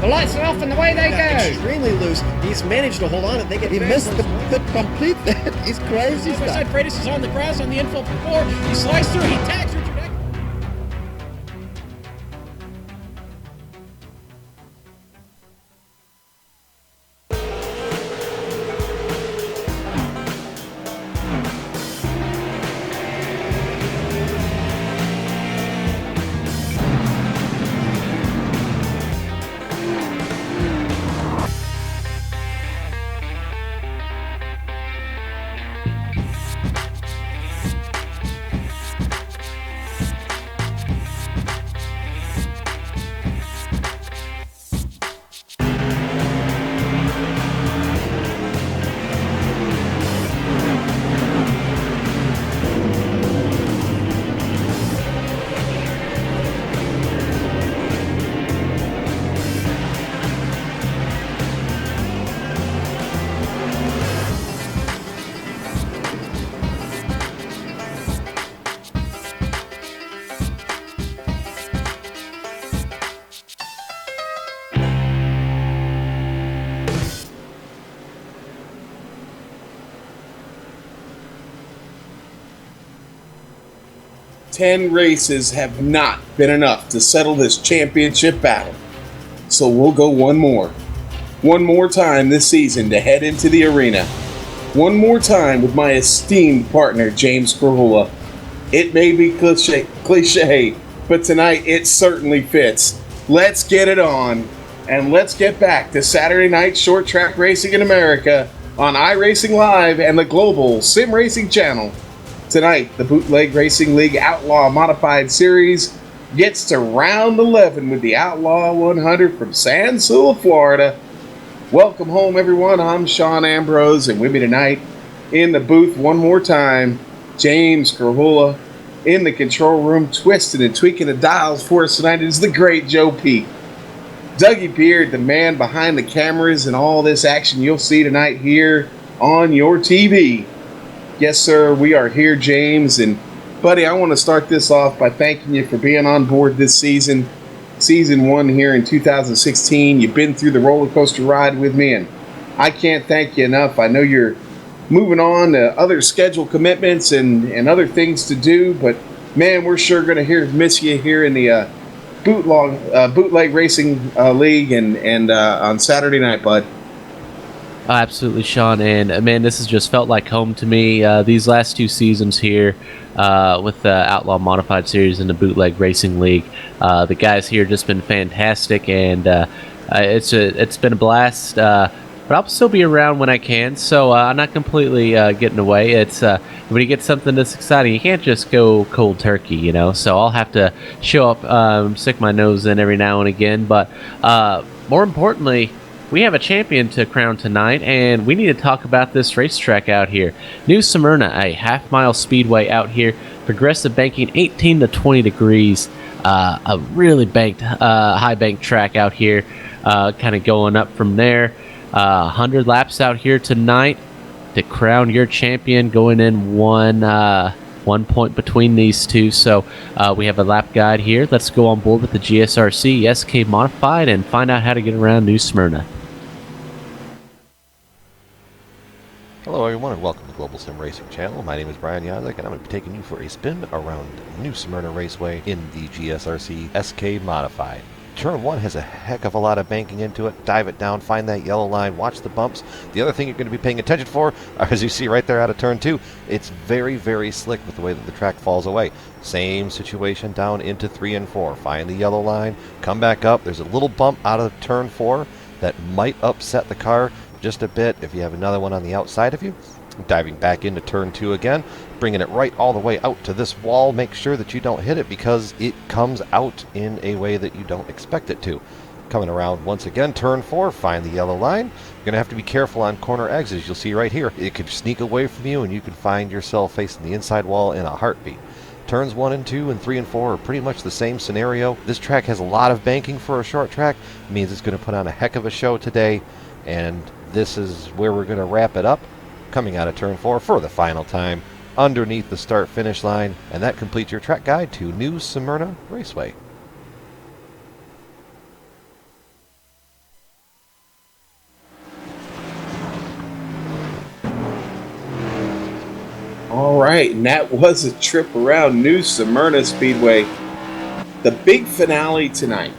The lights are off and away they go. Extremely loose. He's managed to hold on and they get. He missed the complete. He's crazy stuff. Side Freitas is on the grass on the infield before. He slides through. He tags Richard Eck. Ten races have not been enough to settle this championship battle. So we'll go one more time this season to head into the arena. One more time with my esteemed partner, James Krahula. It may be cliche, but tonight it certainly fits. Let's get it on, and let's get back to Saturday night short track racing in America on iRacing Live and the Global Sim Racing Channel. Tonight, the Bootleg Racing League Outlaw Modified Series gets to round 11 with the Outlaw 100 from San Sula, Florida. Welcome home, everyone. I'm Sean Ambrose, and with me tonight in the booth one more time, James Krahula. In the control room, twisting and tweaking the dials for us tonight is the great Joe Peak. Dougie Beard, the man behind the cameras and all this action you'll see tonight here on your TV. Yes, sir, we are here, James. And, buddy, I want to start this off by thanking you for being on board this season. Season 1 here in 2016. You've been through the roller coaster ride with me, and I can't thank you enough. I know you're moving on to other schedule commitments and other things to do, but, man, we're sure going to miss you here in the Bootleg Racing League and on Saturday night, bud. Absolutely, Sean, and man, this has just felt like home to me. These last 2 seasons here with the Outlaw Modified Series and the Bootleg Racing League, the guys here just been fantastic, and it's been a blast. But I'll still be around when I can, so I'm not completely getting away. It's when you get something this exciting, you can't just go cold turkey, you know. So I'll have to show up, stick my nose in every now and again. But more importantly, we have a champion to crown tonight, and we need to talk about this racetrack out here. New Smyrna, a half-mile speedway out here. Progressive banking, 18 to 20 degrees. A really banked, high-banked track out here, kind of going up from there. 100 laps out here tonight to crown your champion, going in one point between these two. So we have a lap guide here. Let's go on board with the GSRC SK Modified and find out how to get around New Smyrna. Hello everyone and welcome to the Global Sim Racing Channel. My name is Brian Yazek and I'm going to be taking you for a spin around New Smyrna Raceway in the GSRC SK Modified. Turn 1 has a heck of a lot of banking into it. Dive it down, find that yellow line, watch the bumps. The other thing you're going to be paying attention for, as you see right there out of Turn 2, it's very, very slick with the way that the track falls away. Same situation down into 3 and 4. Find the yellow line, come back up. There's a little bump out of Turn 4 that might upset the car just a bit if you have another one on the outside of you. Diving back into Turn 2 again, bringing it right all the way out to this wall. Make sure that you don't hit it because it comes out in a way that you don't expect it to. Coming around once again, Turn 4, find the yellow line. You're going to have to be careful on corner exits. You'll see right here, it could sneak away from you and you could find yourself facing the inside wall in a heartbeat. Turns 1 and 2 and 3 and 4 are pretty much the same scenario. This track has a lot of banking for a short track. It means it's going to put on a heck of a show today, and this is where we're going to wrap it up, coming out of Turn 4 for the final time underneath the start-finish line, and that completes your track guide to New Smyrna Raceway. right, and that was a trip around New Smyrna Speedway. The big finale tonight.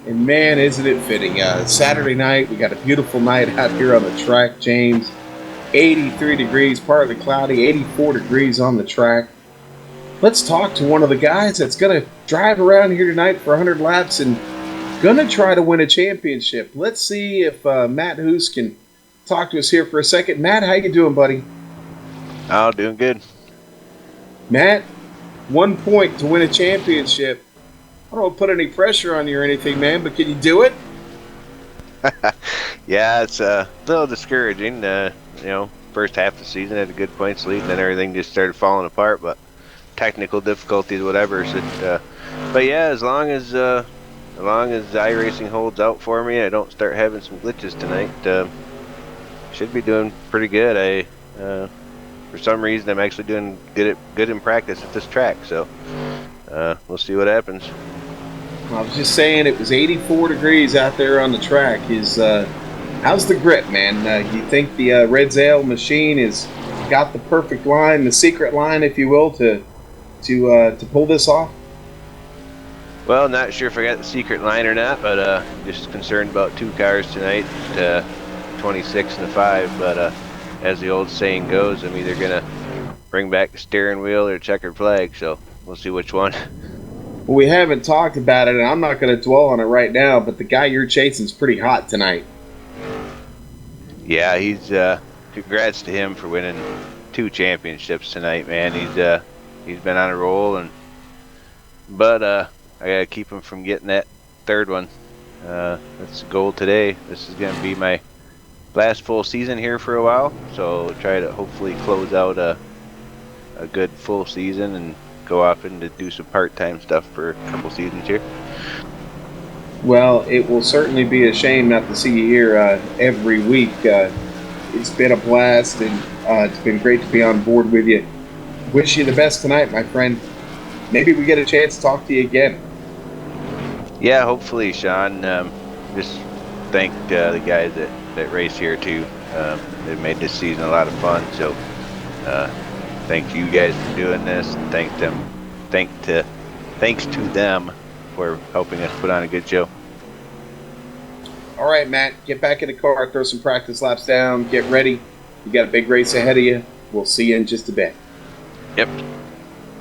And man, isn't it fitting. Saturday night, we got a beautiful night out here on the track, James. 83 degrees, partly cloudy, 84 degrees on the track. Let's talk to one of the guys that's going to drive around here tonight for 100 laps and going to try to win a championship. Let's see if Matt Hoos can talk to us here for a second. Matt, how you doing, buddy? Oh, doing good. Matt, 1 point to win a championship. I don't want to put any pressure on you or anything, man, but can you do it? Yeah, it's a little discouraging. First half of the season had a good points lead, and then everything just started falling apart. But technical difficulties, whatever. But yeah, as long as iRacing holds out for me, I don't start having some glitches tonight. Should be doing pretty good. For some reason, I'm actually doing good in practice at this track. So we'll see what happens. I was just saying it was 84 degrees out there on the track. How's the grip, man? You think the Red Zale machine has got the perfect line, the secret line, if you will, to pull this off? Well, not sure if I got the secret line or not, but just concerned about two cars tonight, 26 and a 5. But as the old saying goes, I'm either gonna bring back the steering wheel or checkered flag. So we'll see which one. Well, we haven't talked about it, and I'm not going to dwell on it right now, but the guy you're chasing is pretty hot tonight. Yeah, he's congrats to him for winning 2 championships tonight, man. He's been on a roll, but I gotta keep him from getting that third one. That's the goal today. This is gonna be my last full season here for a while, so try to hopefully close out a good full season and go off and to do some part-time stuff for a couple seasons here. Well, it will certainly be a shame not to see you here every week. It's been a blast, and it's been great to be on board with you. Wish you the best tonight, my friend. Maybe we get a chance to talk to you again. Yeah, hopefully, Sean. Just thank the guys that race here too. They've made this season a lot of fun. So thank you guys for doing this, and thanks to them for helping us put on a good show. All right, Matt, get back in the car, throw some practice laps down, get ready. You got a big race ahead of you. We'll see you in just a bit. Yep.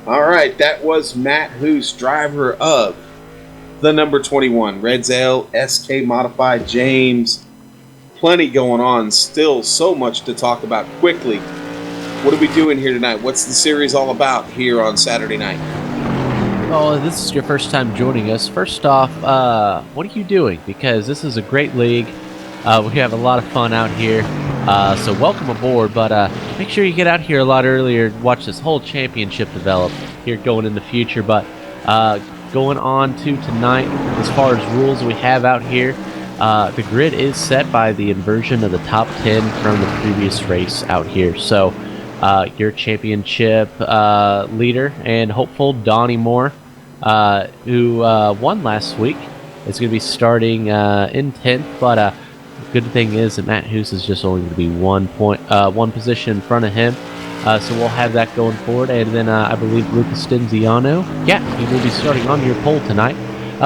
All right, that was Matt Hoos, driver of the number 21 Red Zale SK Modified. James, plenty going on, still so much to talk about quickly. What are we doing here tonight? What's the series all about here on Saturday night? Oh, this is your first time joining us. First off, what are you doing? Because this is a great league. We have a lot of fun out here. So welcome aboard, but make sure you get out here a lot earlier and watch this whole championship develop here going in the future. But going on to tonight, as far as rules we have out here, the grid is set by the inversion of the top 10 from the previous race out here. So your championship leader and hopeful Donnie Moore, who won last week, is going to be starting in 10th. But good thing is that Matt Hoos is just only going to be one position in front of him. So we'll have that going forward. And then I believe Lucas Stenziano, he will be starting on your pole tonight.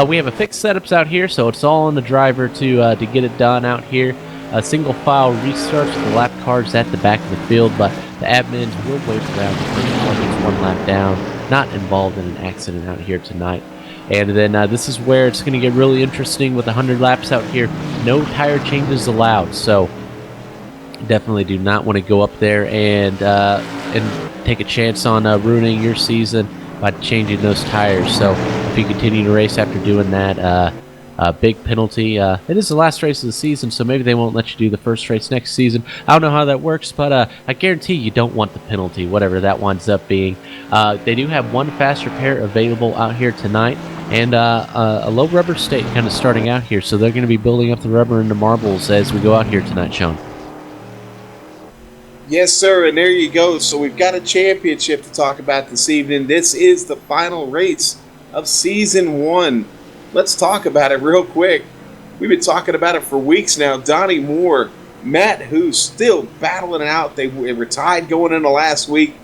We have a fixed setups out here, so it's all on the driver to get it done out here. Single file restarts with the lap cars at the back of the field, but the admins will wait around the first one that's 1 lap down, not involved in an accident out here tonight. And then this is where it's going to get really interesting with 100 laps out here. No tire changes allowed, so definitely do not want to go up there and take a chance on ruining your season by changing those tires. So if you continue to race after doing that, big penalty. It is the last race of the season, so maybe they won't let you do the first race next season. I don't know how that works, but I guarantee you don't want the penalty, whatever that winds up being. They do have one fast repair available out here tonight, and a low rubber state kind of starting out here, so they're going to be building up the rubber into marbles as we go out here tonight, Sean. Yes, sir, and there you go. So we've got a championship to talk about this evening. This is the final race of Season 1. Let's talk about it real quick. We've been talking about it for weeks now. Donnie Moore, Matt Hoos still battling it out. They were tied going into last week.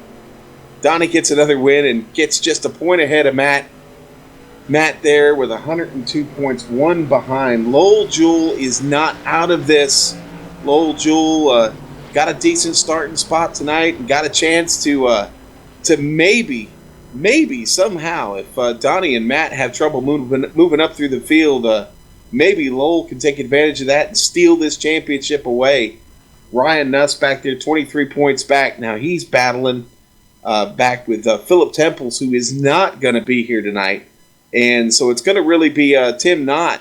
Donnie gets another win and gets just a point ahead of Matt. Matt there with 102 points, one behind. Lowell Jewell is not out of this. Lowell Jewell got a decent starting spot tonight and got a chance to maybe somehow, if Donnie and Matt have trouble moving up through the field, maybe Lowell can take advantage of that and steal this championship away. Ryan Nuss back there, 23 points back. Now he's battling back with Philip Temples, who is not going to be here tonight. And so it's going to really be Tim Knott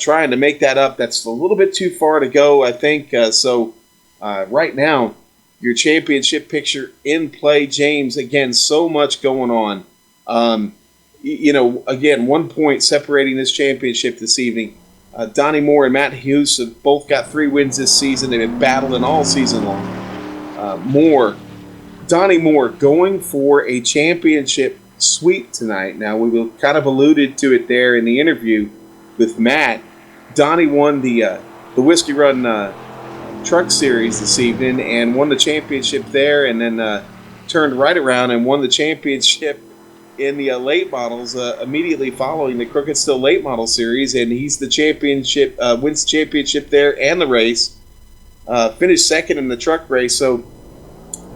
trying to make that up. That's a little bit too far to go, I think. So right now, your championship picture in play, James. Again, so much going on. Again, 1 point separating this championship this evening. Donnie Moore and Matt Hughes have both got 3 wins this season. They've been battling all season long. Donnie Moore going for a championship sweep tonight. Now, we kind of alluded to it there in the interview with Matt. Donnie won the Whiskey Run Truck Series this evening and won the championship there, and then turned right around and won the championship in the late models immediately following the Crooked Still Late Model Series, and he's the championship, wins the championship there and the race. Finished second in the truck race. So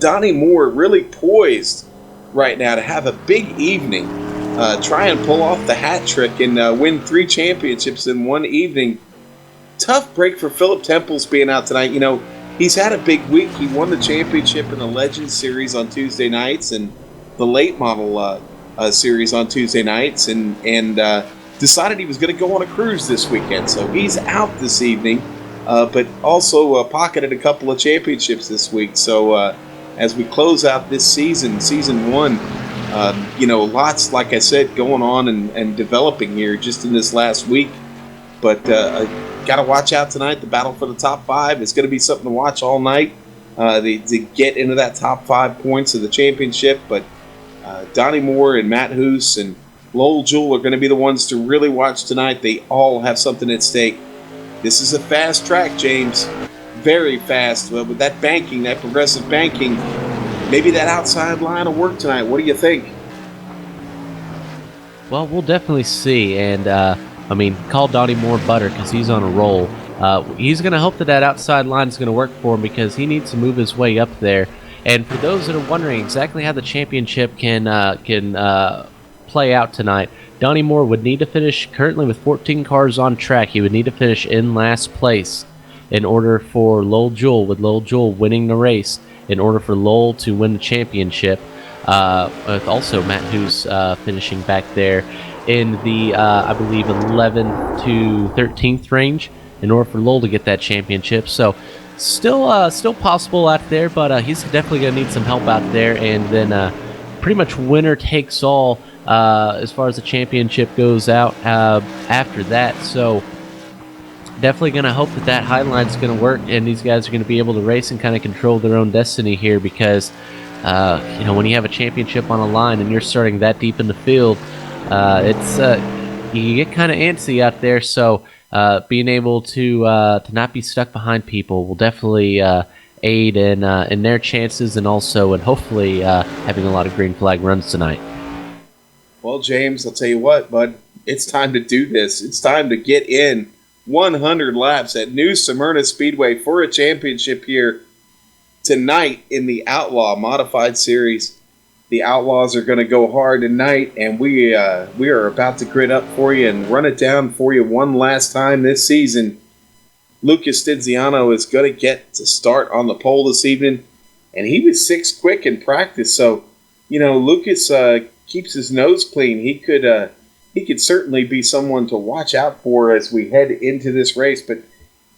Donnie Moore really poised right now to have a big evening, try and pull off the hat trick and win 3 championships in one evening. Tough break for Philip Temples being out tonight. He's had a big week. He won the championship in the Legends Series on Tuesday nights and the late model series on Tuesday nights, and decided he was going to go on a cruise this weekend. So he's out this evening, but also pocketed a couple of championships this week. So as we close out this season 1, lots, like I said, going on and developing here just in this last week. But got to watch out tonight. The battle for the top 5 is going to be something to watch all night to get into that top 5 points of the championship. But Donnie Moore and Matt Hoos and Lowell Jewell are going to be the ones to really watch tonight. They all have something at stake. This is a fast track, James. Very fast. With that banking, that progressive banking, maybe that outside line will work tonight. What do you think? Well, we'll definitely see. And, call Donnie Moore butter because he's on a roll. He's going to hope that outside line is going to work for him because he needs to move his way up there. And for those that are wondering exactly how the championship can play out tonight, Donnie Moore would need to finish currently with 14 cars on track. He would need to finish in last place in order for Lowell Jewell, with Lowell Jewell winning the race, in order for Lowell to win the championship. With also Matt Hoos finishing back there in the, I believe, 11th to 13th range in order for Lowell to get that championship. So still possible out there, but he's definitely going to need some help out there. And then pretty much winner takes all as far as the championship goes out after that. So definitely going to hope that high line is going to work and these guys are going to be able to race and kind of control their own destiny here, because when you have a championship on a line and you're starting that deep in the field, it's you get kind of antsy out there. So being able to not be stuck behind people will definitely aid in their chances, and also and hopefully having a lot of green flag runs tonight. Well, James, I'll tell you what, bud, it's time to do this. It's time to get in 100 laps at New Smyrna Speedway for a championship here tonight in the Outlaw Modified Series. The Outlaws are going to go hard tonight, and we are about to grid up for you and run it down for you one last time this season. Lucas Stinziano is going to get to start on the pole this evening, and he was 6th quick in practice. So, Lucas keeps his nose clean. He could certainly be someone to watch out for as we head into this race. But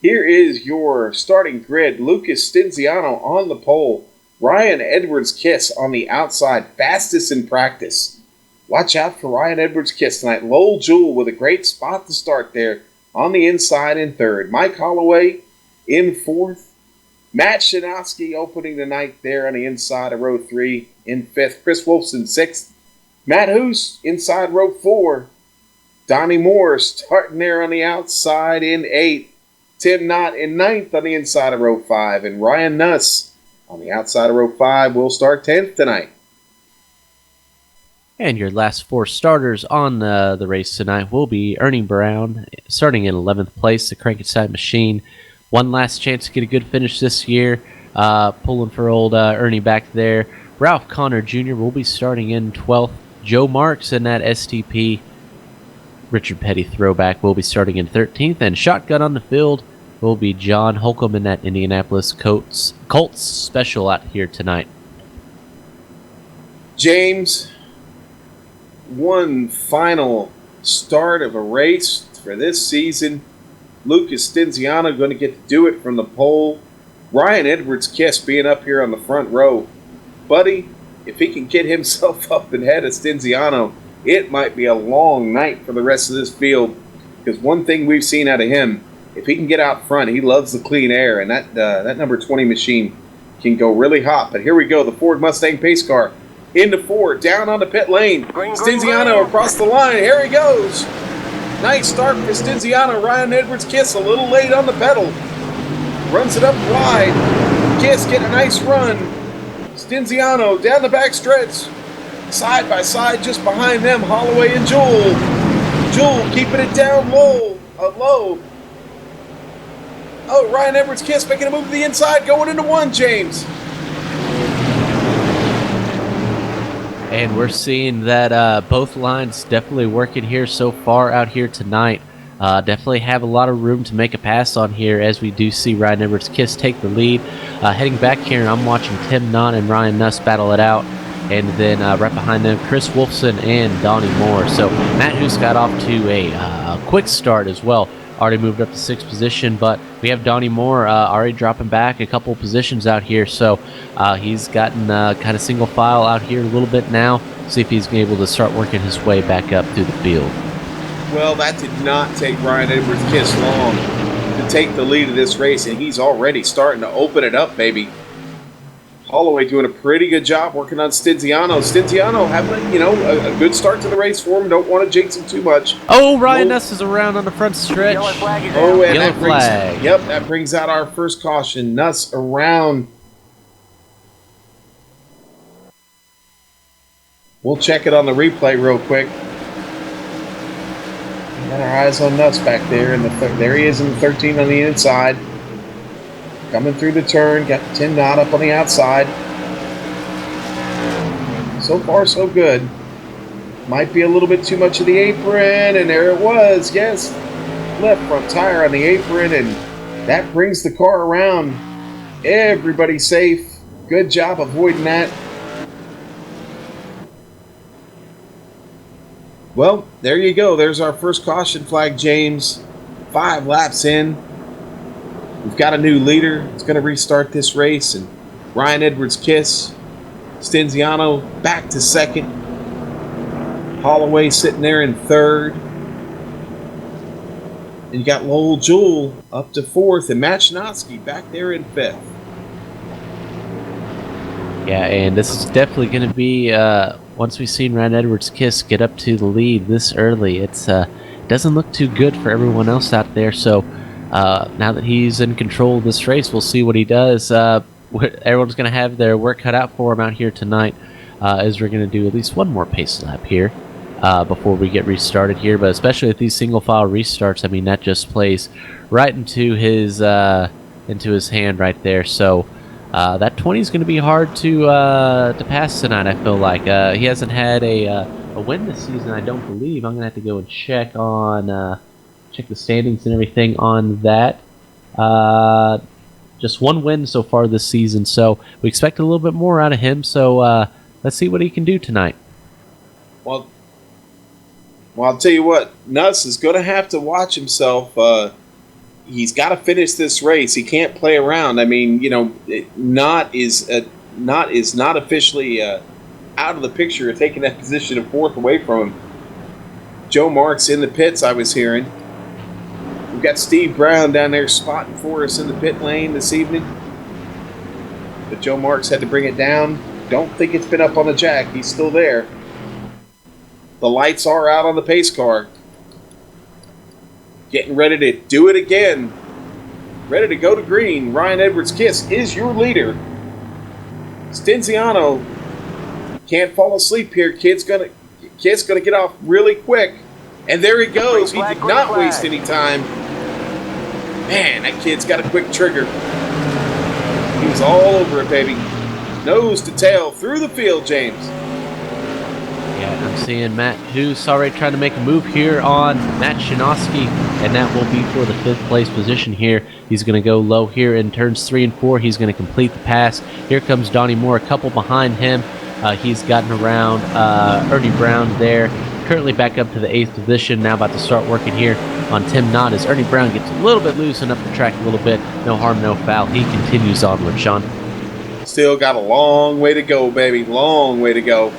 here is your starting grid. Lucas Stinziano on the pole. Ryan Edwards-Kiss on the outside, fastest in practice. Watch out for Ryan Edwards-Kiss tonight. Lowell Jewell with a great spot to start there on the inside in 3rd. Mike Holloway in 4th. Matt Shinowski opening the night there on the inside of row 3 in 5th. Chris Wolfson 6th. Matt Hoos inside row 4. Donnie Moore starting there on the outside in 8th. Tim Knott in 9th on the inside of row 5. And Ryan Nuss on the outside of row 5 will start 10th tonight. And your last 4 starters on the race tonight will be Ernie Brown, starting in 11th place, the Crankenside Machine. One last chance to get a good finish this year, pulling for old Ernie back there. Ralph Connor Jr. will be starting in 12th. Joe Marks in that STP Richard Petty throwback will be starting in 13th. And shotgun on the field will be John Holcomb in that Indianapolis Colts special out here tonight. James, one final start of a race for this season. Lucas Stinziano going to get to do it from the pole. Ryan Edwards Kiss being up here on the front row. Buddy, if he can get himself up ahead of Stinziano, it might be a long night for the rest of this field. Because one thing we've seen out of him, if he can get out front, he loves the clean air. And that number 20 machine can go really hot. But here we go, the Ford Mustang pace car. Into 4, down on the pit lane. Stinziano across the line. Here he goes. Nice start for Stinziano. Ryan Edwards Kiss a little late on the pedal. Runs it up wide. Kiss getting a nice run. Stinziano down the back stretch. Side by side just behind them, Holloway and Jewel. Jewel keeping it down low. Oh, Ryan Edwards Kiss making a move to the inside, going into 1, James. And we're seeing that both lines definitely working here so far out here tonight. Definitely have a lot of room to make a pass on here as we do see Ryan Edwards Kiss take the lead. Heading back here, I'm watching Tim Knott and Ryan Nuss battle it out. And then right behind them, Chris Wolfson and Donnie Moore. So Matt Hoos got off to a quick start as well. Already moved up to 6th position, but we have Donnie Moore already dropping back a couple positions out here. So he's gotten kind of single file out here a little bit now. See if he's able to start working his way back up through the field. Well, that did not take Ryan Edwards Kiss long to take the lead of this race, and he's already starting to open it up, baby. Holloway doing a pretty good job working on Stinziano. Stinziano having a good start to the race for him. Don't want to jinx him too much. Oh, Ryan Nuss is around on the front stretch. Yellow flag is Oh, and Yellow flag. That brings out our first caution. Nuss around. We'll check it on the replay real quick. Got our eyes on Nuss back there, and there he is in the 13 on the inside. Coming through the turn, got Tim Knott up on the outside. So far, so good. Might be a little bit too much of the apron, and there it was, yes. Left front tire on the apron, and that brings the car around. Everybody safe. Good job avoiding that. Well, there you go. There's our first caution flag, James. 5 laps in. We've got a new leader. It's going to restart this race. And Ryan Edwards Kiss. Stinziano back to 2nd. Holloway sitting there in 3rd. And you got Lowell Jewell up to 4th. And Matt Schnotsky back there in 5th. Yeah, and this is definitely going to be, once we've seen Ryan Edwards Kiss get up to the lead this early, it doesn't look too good for everyone else out there. So now that he's in control of this race, we'll see what he does. Everyone's going to have their work cut out for him out here tonight, as we're going to do at least one more pace lap here before we get restarted here. But especially with these single file restarts, I mean, that just plays right into his hand right there. So that 20 is going to be hard to pass tonight, I feel like. He hasn't had a win this season, I don't believe. I'm going to have to go and check the standings and everything on that. Just one win so far this season, so we expect a little bit more out of him. So let's see what he can do tonight. Well, I'll tell you what, Nuss is going to have to watch himself. He's got to finish this race. He can't play around. I mean, Knott is not officially out of the picture, taking that position of 4th away from him. Joe Marks in the pits, I was hearing. We've got Steve Brown down there spotting for us in the pit lane this evening. But Joe Marks had to bring it down. Don't think it's been up on the jack. He's still there. The lights are out on the pace car. Getting ready to do it again. Ready to go to green. Ryan Edwards Kiss is your leader. Stinziano can't fall asleep here. Kid's gonna Kid's going to get off really quick. And there he goes. He did not waste any time. Man, that kid's got a quick trigger. He was all over it, baby. Nose to tail through the field, James. Yeah, I'm seeing Matt Hoos already trying to make a move here on Matt Shinosky, and that will be for the 5th place position here. He's going to go low here in turns 3 and 4. He's going to complete the pass. Here comes Donnie Moore, a couple behind him. He's gotten around Ernie Brown there. Currently back up to the 8th position. Now about to start working here on Tim Knott as Ernie Brown gets a little bit loose and up the track a little bit. No harm, no foul. He continues onward, Sean. Still got a long way to go, baby. Long way to go.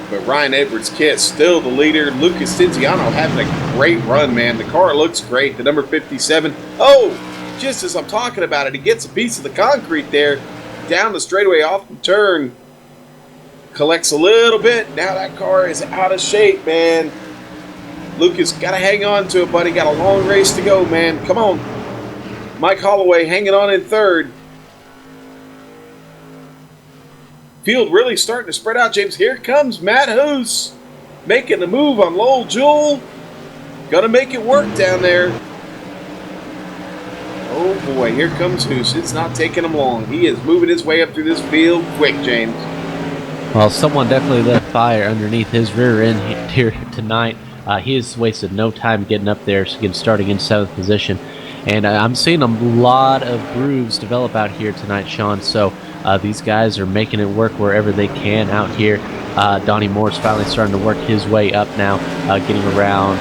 But Ryan Edwards' kid still the leader. Lucas Tiziano having a great run, man. The car looks great. The number 57. Oh, just as I'm talking about it, he gets a piece of the concrete there. Down the straightaway off the turn. Collects a little bit. Now that car is out of shape, man. Lucas, got to hang on to it, buddy. Got a long race to go, man. Come on. Mike Holloway hanging on in 3rd. Field really starting to spread out, James. Here comes Matt Hoos making the move on Lowell Jewell. Gonna make it work down there. Oh boy, here comes Hoos. It's not taking him long. He is moving his way up through this field quick, James. Well, someone definitely lit a fire underneath his rear end here tonight. He has wasted no time getting up there, again, starting in 7th position. And I'm seeing a lot of grooves develop out here tonight, Sean. So these guys are making it work wherever they can out here. Donnie Moore's finally starting to work his way up now, getting around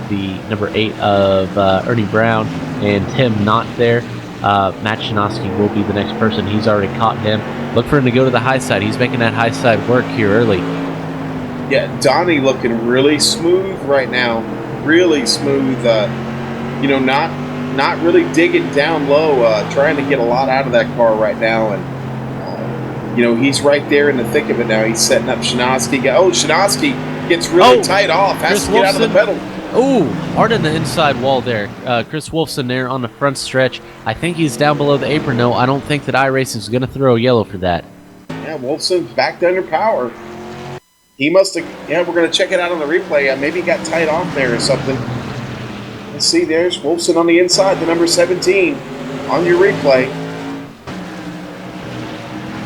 the number 8 of Ernie Brown and Tim Knott there. Matt Shinosky will be the next person. He's already caught him. Look for him to go to the high side. He's making that high side work here early. Yeah, Donnie looking really smooth right now. Really smooth. Not really digging down low, trying to get a lot out of that car right now. And, he's right there in the thick of it now. He's setting up Shinosky. Oh, Shinosky gets really tight off. Has to get out of the pedal. Oh, hard on the inside wall there. Chris Wolfson there on the front stretch. I think he's down below the apron. No, I don't think that iRacing is going to throw a yellow for that. Yeah, Wolfson's backed under power. He must have... Yeah, we're going to check it out on the replay. Maybe he got tight off there or something. Let's see, there's Wolfson on the inside, the number 17 on your replay.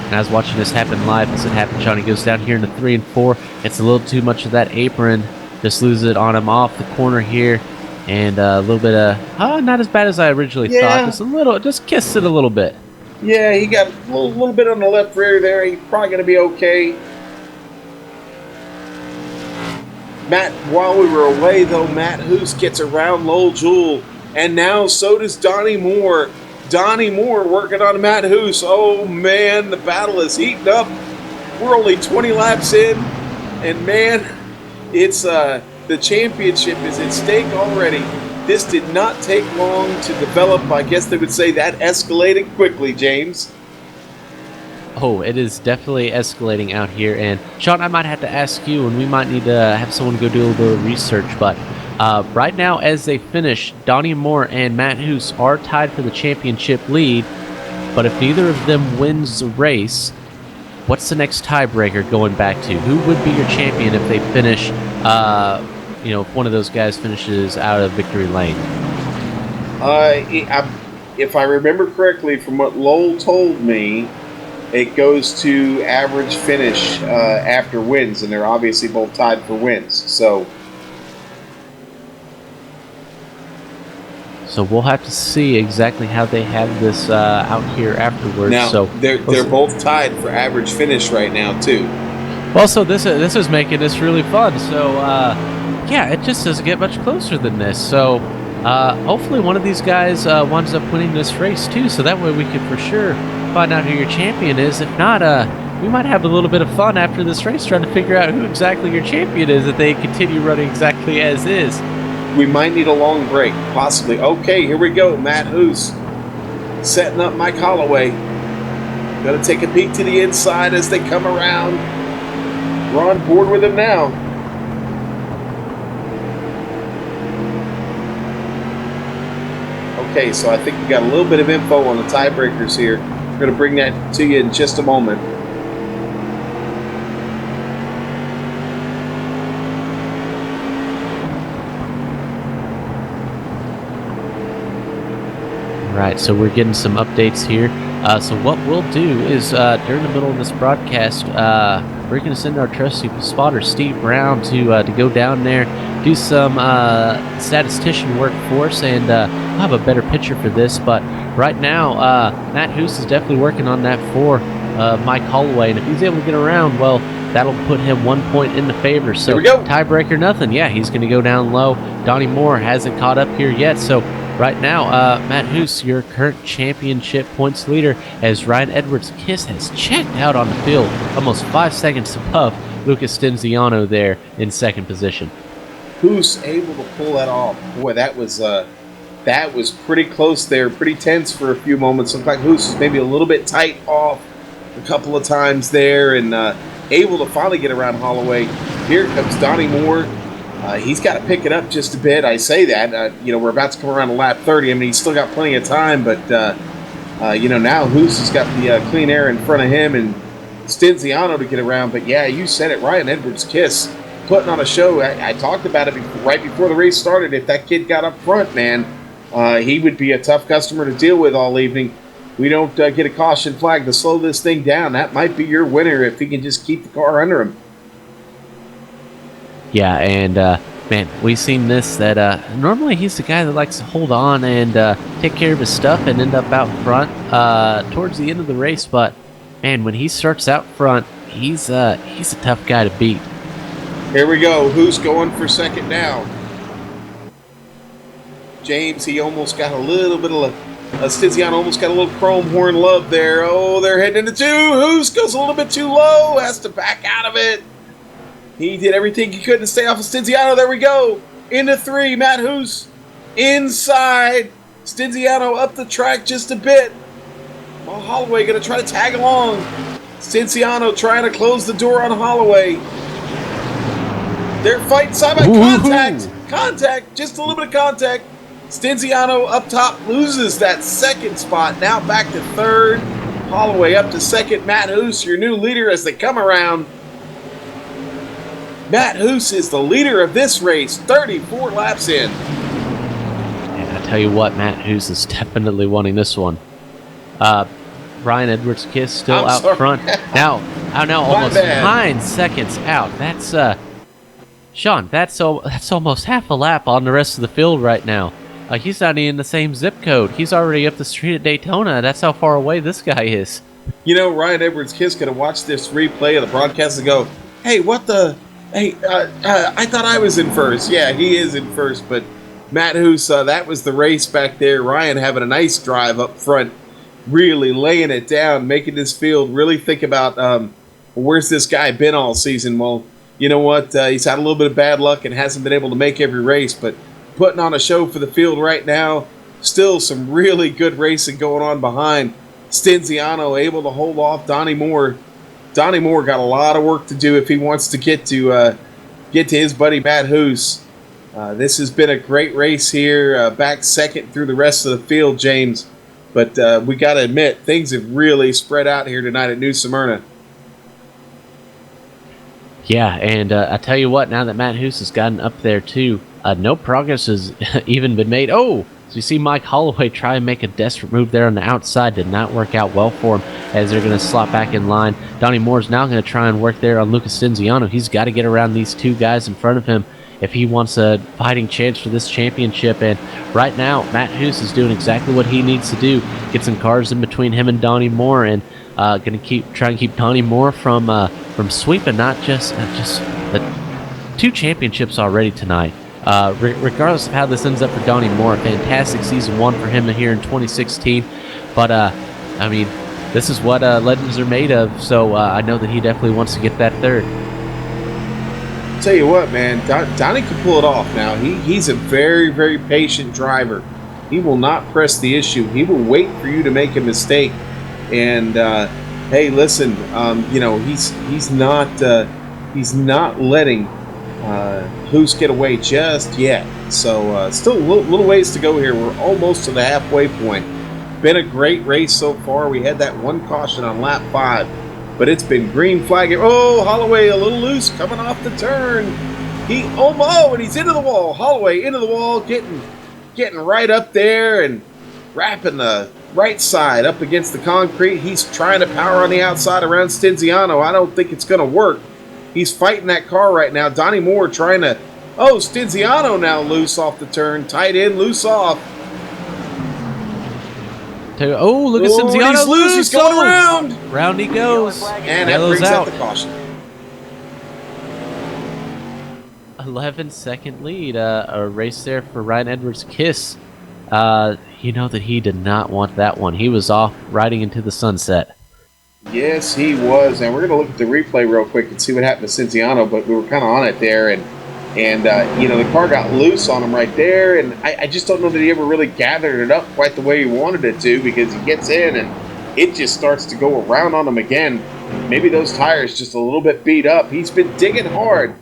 And I was watching this happen live as it happened, Johnny goes down here into 3 and 4. It's a little too much of that apron. Just loses it on him off the corner here. And a little bit of, not as bad as I originally thought. Just a little, just kissed it a little bit. Yeah, he got a little bit on the left rear there. He's probably going to be okay. Matt, while we were away, though, Matt Hoos gets around Lowell Jewell. And now so does Donnie Moore. Donnie Moore working on Matt Hoos. Oh, man, the battle is heating up. We're only 20 laps in. And, man, it's the championship is at stake already. This did not take long to develop. I guess they would say that escalated quickly, James. Oh, it is definitely escalating out here. And, Sean, I might have to ask you, and we might need to have someone go do a little bit of research. But right now, as they finish, Donnie Moore and Matt Hoos are tied for the championship lead. But if neither of them wins the race, what's the next tiebreaker going back to? Who would be your champion if they finish, if one of those guys finishes out of victory lane? If I remember correctly from what Lowell told me, it goes to average finish after wins, and they're obviously both tied for wins. So we'll have to see exactly how they have this out here afterwards. Now, they're both tied for average finish right now, too. Well, so this is making this really fun. So, it just doesn't get much closer than this. So, hopefully one of these guys winds up winning this race, too. So that way we could for sure find out who your champion is. If not, we might have a little bit of fun after this race trying to figure out who exactly your champion is if they continue running exactly as is. We might need a long break, possibly. Okay, here we go. Matt Hoos setting up Mike Holloway. Going to take a peek to the inside as they come around. We're on board with him now. Okay, so I think we got a little bit of info on the tiebreakers here. We're going to bring that to you in just a moment. right, so we're getting some updates here. So what we'll do is during the middle of this broadcast, we're going to send our trusty spotter Steve Brown to go down there, do some statistician work for us, and we'll have a better picture for this. But right now, Matt Hoos is definitely working on that for Mike Holloway, and if he's able to get around, well, that'll put him 1 point in the favor. So Here we go. Tiebreaker, nothing. Yeah, he's going to go down low. Donnie Moore hasn't caught up here yet, so right now, Matt Hoos, your current championship points leader, as Ryan Edwards' Kiss has checked out on the field, almost 5 seconds above Lucas Stenziano there in second position. Who's able to pull that off? Boy, that was pretty close there, pretty tense for a few moments. Looked like Hoos was maybe a little bit tight off a couple of times there, and able to finally get around Holloway. Here comes Donnie Moore. He's got to pick it up just a bit. I say that. We're about to come around to lap 30. I mean, he's still got plenty of time, but, now Hoos has got the clean air in front of him and Stenziano to get around. But, yeah, you said it. Ryan Edwards' Kiss putting on a show. I talked about it right before the race started. If that kid got up front, man, he would be a tough customer to deal with all evening. We don't get a caution flag to slow this thing down. That might be your winner if he can just keep the car under him. Yeah, and man, we've seen this, that normally he's the guy that likes to hold on and take care of his stuff and end up out front towards the end of the race. But man, when he starts out front, he's a tough guy to beat. Here we go. Who's going for second now? James, he almost got a little bit of Stenziano almost got a little chrome horn love there. Oh, they're heading into two. Hoos goes a little bit too low, has to back out of it. He did everything he could to stay off of Stenziano. There we go. Into three. Matt Hoos inside. Stenziano up the track just a bit. Well, Holloway going to try to tag along. Stenziano trying to close the door on Holloway. They're fighting side by contact. Contact. Just a little bit of contact. Stenziano up top loses that second spot. Now back to third. Holloway up to second. Matt Hoos, your new leader as they come around. Matt Hoos is the leader of this race, 34 laps in. And I tell you what, Matt Hoos is definitely winning this one. Ryan Edwards' Kiss still out front. Now almost 9 seconds out. That's Sean, that's almost half a lap on the rest of the field right now. He's not even in the same zip code. He's already up the street at Daytona. That's how far away this guy is. Ryan Edwards' Kiss could have watched this replay of the broadcast and go, hey, what the... Hey, I thought I was in first. Yeah, he is in first, but Matt Hoos, that was the race back there. Ryan having a nice drive up front, really laying it down, making this field really think about where's this guy been all season. Well, you know what? He's had a little bit of bad luck and hasn't been able to make every race, but putting on a show for the field right now. Still some really good racing going on behind. Stenziano able to hold off Donnie Moore. Donnie Moore got a lot of work to do if he wants to get to his buddy Matt Hoos. This has been a great race here, back second through the rest of the field, James. But we got to admit, things have really spread out here tonight at New Smyrna. Yeah, and I tell you what, now that Matt Hoos has gotten up there too, no progress has even been made. Oh! So you see Mike Holloway try and make a desperate move there on the outside. Did not work out well for him as they're going to slot back in line. Donnie Moore's now going to try and work there on Lucas Stenziano. He's got to get around these two guys in front of him if he wants a fighting chance for this championship. And right now, Matt Hoos is doing exactly what he needs to do. Get some cars in between him and Donnie Moore, and going to try and keep Donnie Moore from sweeping not just the 2 championships already tonight. Regardless of how this ends up for Donnie Moore, fantastic season 1 for him here in 2016. But, I mean, this is what legends are made of, so I know that he definitely wants to get that third. Tell you what, man, Donnie can pull it off now. He's a very, very patient driver. He will not press the issue. He will wait for you to make a mistake. And, hey, listen, he's not letting Hoos get away just yet. So still a little ways to go here. We're almost to the halfway point. Been a great race so far. We had that one caution on lap 5, but it's been green flag. Oh, Holloway a little loose coming off the turn. And he's into the wall. Holloway into the wall, getting right up there, and wrapping the right side up against the concrete. He's trying to power on the outside around Stinziano. I don't think it's going to work. He's fighting that car right now. Donnie Moore trying to... Oh, Stinziano now loose off the turn. Tight end, loose off. Oh, look at Stinziano. He's loose. He's going around. Round he goes. And that brings out the caution. 11-second lead. A race there for Ryan Edwards' Kiss. You know that he did not want that one. He was off riding into the sunset. Yes, he was. And we're going to look at the replay real quick and see what happened to Stinziano, but we were kind of on it there. And the car got loose on him right there. And I just don't know that he ever really gathered it up quite the way he wanted it to, because he gets in and it just starts to go around on him again. Maybe those tires just a little bit beat up. He's been digging hard,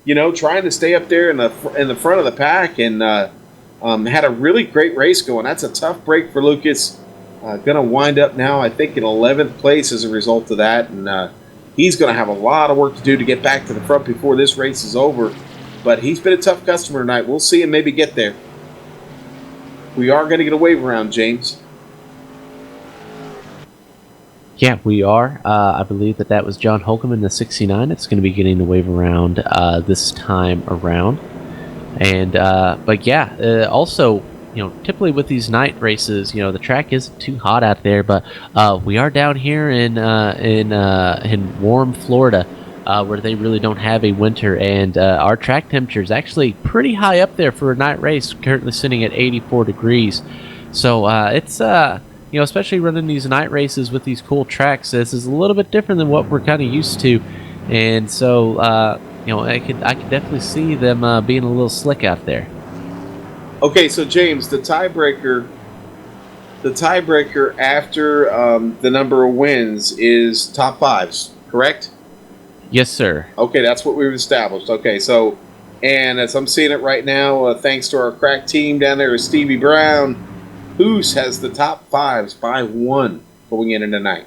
trying to stay up there in the front of the pack, and had a really great race going. That's a tough break for Lucas. Going to wind up now, I think, in 11th place as a result of that. And he's going to have a lot of work to do to get back to the front before this race is over. But he's been a tough customer tonight. We'll see him maybe get there. We are going to get a wave around, James. Yeah, we are. I believe that was John Holcomb in the 69. It's going to be getting the wave around this time around. And but yeah, also, typically with these night races, the track isn't too hot out there, but we are down here in warm Florida, where they really don't have a winter, and our track temperature is actually pretty high up there for a night race, currently sitting at 84 degrees. So it's especially running these night races with these cool tracks, this is a little bit different than what we're kind of used to, and so I could definitely see them being a little slick out there. Okay, so James, the tiebreaker after the number of wins is top fives, correct? Yes, sir. Okay, that's what we've established. Okay, so, and as I'm seeing it right now, thanks to our crack team down there, Stevie Brown, Hoos has the top fives by 1 going in tonight.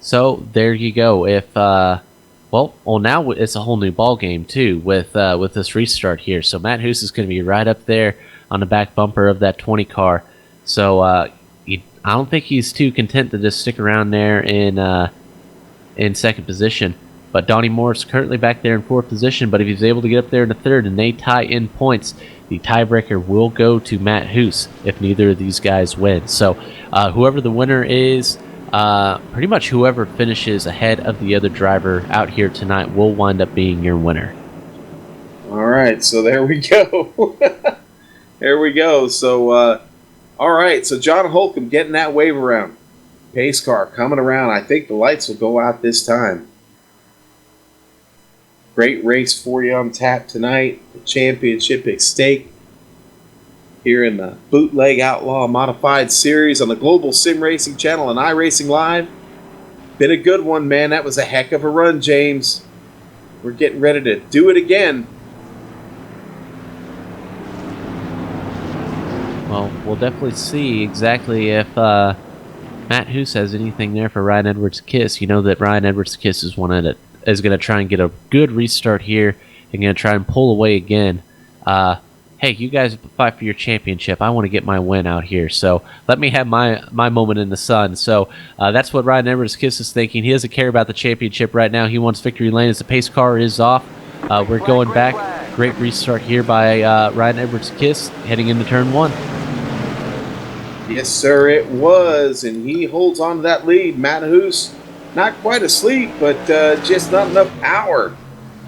So there you go. If well, now it's a whole new ball game too with this restart here. So Matt Hoos is going to be right up there on the back bumper of that 20 car. So I don't think he's too content to just stick around there in second position. But Donnie Moore's currently back there in fourth position. But if he's able to get up there in the third and they tie in points, the tiebreaker will go to Matt Hoos if neither of these guys win. So whoever the winner is, pretty much whoever finishes ahead of the other driver out here tonight will wind up being your winner. All right, so there we go. There we go. So, all right, so John Holcomb getting that wave around. Pace car coming around. I think the lights will go out this time. Great race for you on tap tonight. The championship at stake here in the Bootleg Outlaw Modified Series on the Global Sim Racing Channel and iRacing Live. Been a good one, man. That was a heck of a run, James. We're getting ready to do it again. Well, we'll definitely see exactly if Matt Hoos has anything there for Ryan Edwards' Kiss. You know that Ryan Edwards' Kiss is one that is going to try and get a good restart here and going to try and pull away again. Hey, you guys fight for your championship. I want to get my win out here, so let me have my moment in the sun. So that's what Ryan Edwards' Kiss is thinking. He doesn't care about the championship right now. He wants victory lane as the pace car is off. We're going back. Great restart here by Ryan Edwards' Kiss heading into turn 1. Yes, sir, it was, and he holds on to that lead. Matt Hoos, not quite asleep, but just not enough power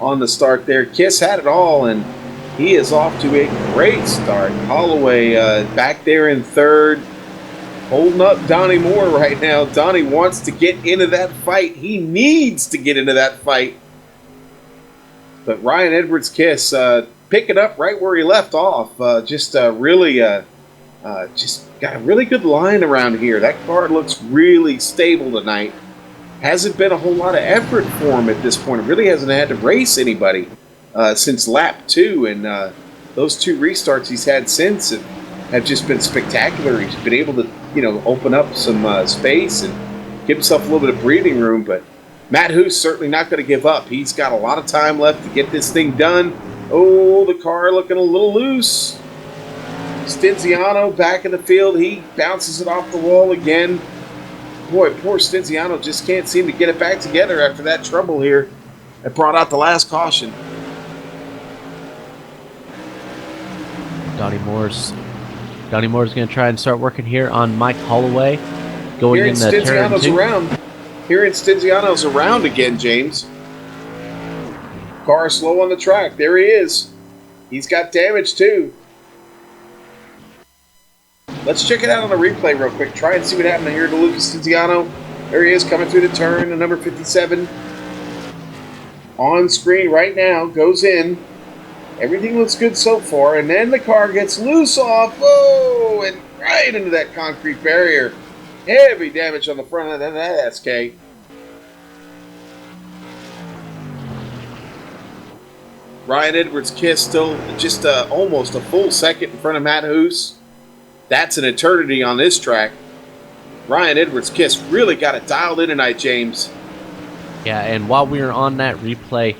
on the start there. Kiss had it all, and he is off to a great start. Holloway back there in third, holding up Donnie Moore right now. Donnie wants to get into that fight. He needs to get into that fight. But Ryan Edwards' Kiss picking up right where he left off. Just got a really good line around here. That car looks really stable tonight. Hasn't been a whole lot of effort for him at this point. It really hasn't had to race anybody since lap 2, and those 2 restarts he's had since have just been spectacular. He's been able to, open up some space and give himself a little bit of breathing room. But Matt Hoos certainly not going to give up. He's got a lot of time left to get this thing done. Oh, the car looking a little loose. Stinziano back in the field. He bounces it off the wall again. Boy, poor Stinziano just can't seem to get it back together after that trouble here that brought out the last caution. Donnie Moore's going to try and start working here on Mike Holloway. Going in the turn Stinziano's two. around. Hearing Stinziano's around again, James. Car slow on the track. There he is. He's got damage too. Let's check it out on the replay real quick. Try and see what happened here to Lucas Stinziano. There he is coming through the turn. The number 57 on screen right now. Goes in. Everything looks good so far. And then the car gets loose off. Whoa! And right into that concrete barrier. Heavy damage on the front of that SK. Ryan Edwards-Kiss still just almost a full second in front of Matt Hoos. That's an eternity on this track. Ryan Edwards-Kiss really got it dialed in tonight, James. Yeah, and while we were on that replay,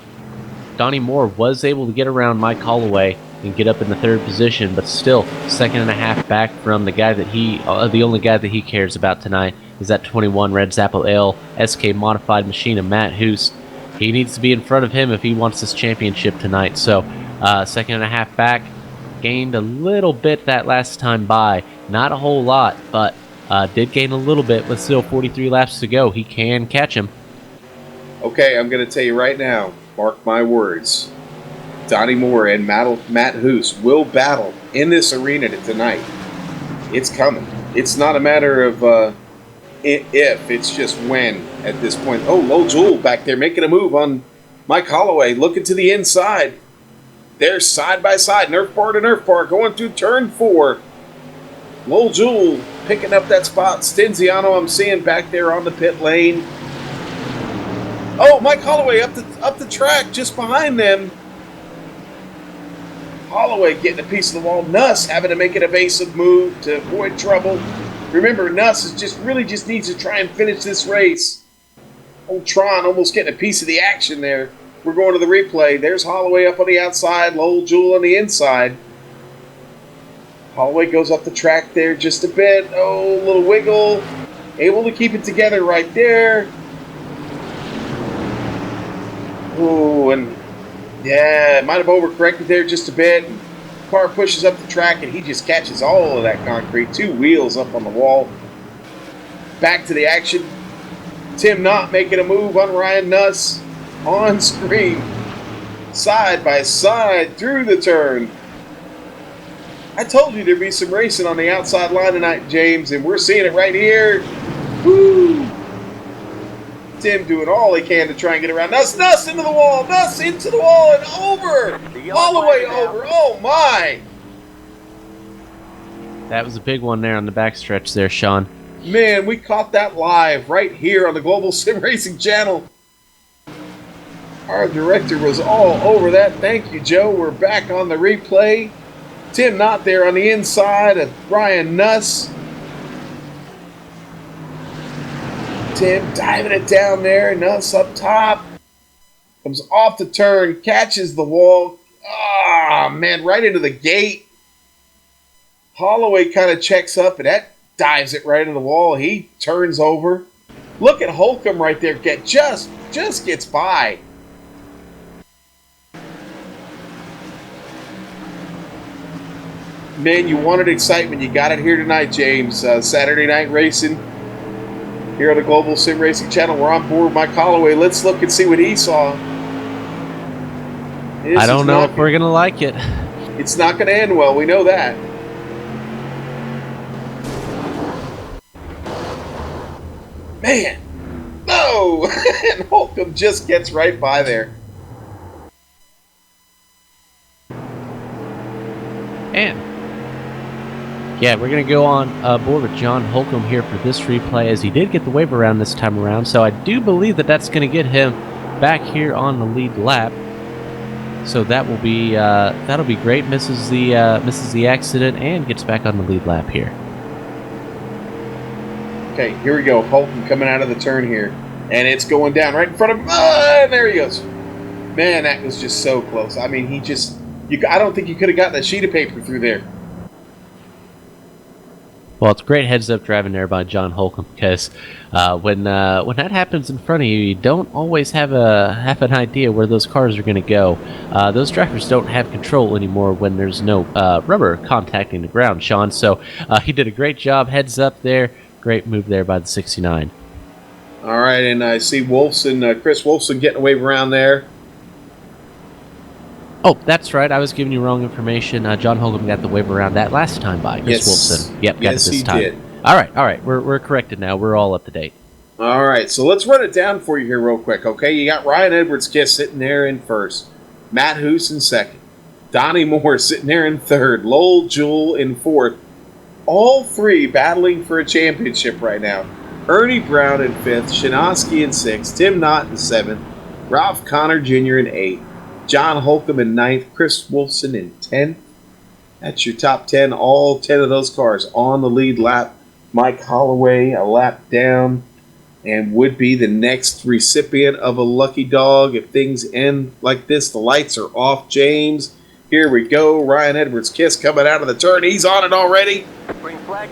Donnie Moore was able to get around Mike Holloway and get up in the third position, but still second and a half back from the guy that the only guy that he cares about tonight is that 21 Red Zappo L SK modified machine of Matt Hoos. He needs to be in front of him if he wants this championship tonight. So second and a half back, gained a little bit that last time by, not a whole lot, but did gain a little bit with still 43 laps to go. He can catch him. Okay, I'm going to tell you right now, mark my words. Donnie Moore and Matt Hoos will battle in this arena tonight. It's coming. It's not a matter of if, it's just when at this point. Oh, Lowell Jewell back there making a move on Mike Holloway, looking to the inside. They're side by side, Nerf bar to Nerf bar, going through turn 4. Lowell Jewell picking up that spot. Stinziano I'm seeing back there on the pit lane. Oh, Mike Holloway up the track just behind them. Holloway getting a piece of the wall. Nuss having to make an evasive move to avoid trouble. Remember, Nuss just needs to try and finish this race. Old Tron almost getting a piece of the action there. We're going to the replay. There's Holloway up on the outside, Lowell Jewell on the inside. Holloway goes up the track there just a bit. Oh, a little wiggle. Able to keep it together right there. Oh, and yeah, might have overcorrected there just a bit. Car pushes up the track, and he just catches all of that concrete. 2 wheels up on the wall. Back to the action. Tim Knott making a move on Ryan Nuss on screen. Side by side through the turn. I told you there'd be some racing on the outside line tonight, James, and we're seeing it right here. Woo! Tim doing all he can to try and get around. Nuss into the wall. Nuss into the wall and over. All the way over. Oh, my. That was a big one there on the backstretch there, Sean. Man, we caught that live right here on the Global Sim Racing channel. Our director was all over that. Thank you, Joe. We're back on the replay. Tim Knott there on the inside of Brian Nuss. Tim diving it down there. Nuss up top. Comes off the turn. Catches the wall. Ah, man, right into the gate. Holloway kind of checks up, and that dives it right into the wall. He turns over. Look at Holcomb right there. Just gets by. Man, you wanted excitement. You got it here tonight, James. Saturday night racing here on the Global Sim Racing channel. We're on board with Mike Holloway. Let's look and see what he saw. I don't know if we're going to like it. It's not going to end well. We know that. Man. No! And Holcomb just gets right by there. And yeah, we're going to go on board with John Holcomb here for this replay, as he did get the wave around this time around. So I do believe that that's going to get him back here on the lead lap. So that will be that'll be great. Misses the accident and gets back on the lead lap here. Okay, here we go. Holcomb coming out of the turn here, and it's going down right in front of him. And there he goes. Man, that was just so close. I mean, I don't think you could have gotten a sheet of paper through there. Well, it's great heads-up driving there by John Holcomb because when that happens in front of you, you don't always have an idea where those cars are going to go. Those drivers don't have control anymore when there's no rubber contacting the ground, Sean. So he did a great job, heads up there. Great move there by the 69. All right, and I see Wolfson, Chris Wolfson getting a wave around there. Oh, that's right. I was giving you wrong information. John Holcomb got the wave around that last time by Chris Wolfson. Yep, got it this time. Did. All right. We're corrected now. We're all up to date. All right, so let's run it down for you here real quick, okay? You got Ryan Edwards-Kiss sitting there in first, Matt Hoos in second, Donnie Moore sitting there in third, Lowell Jewell in fourth. All three battling for a championship right now. Ernie Brown in fifth, Shinosky in sixth, Tim Knott in seventh, Ralph Connor Jr. in eighth, John Holcomb in ninth, Chris Wolfson in 10th. That's your top 10. All 10 of those cars on the lead lap. Mike Holloway a lap down and would be the next recipient of a lucky dog if things end like this. The lights are off, James. Here we go. Ryan Edwards-Kiss coming out of the turn. He's on it already.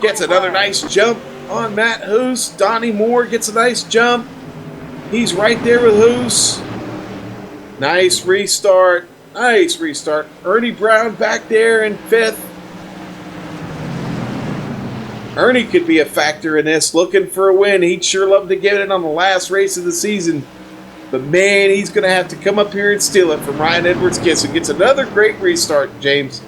Gets another nice jump on Matt Hoos. Donnie Moore gets a nice jump. He's right there with Hoos. Nice restart. Ernie Brown back there in fifth. Ernie could be a factor in this, looking for a win. He'd sure love to get it on the last race of the season. But, man, he's going to have to come up here and steal it from Ryan Edwards-Kiss, who gets another great restart, James.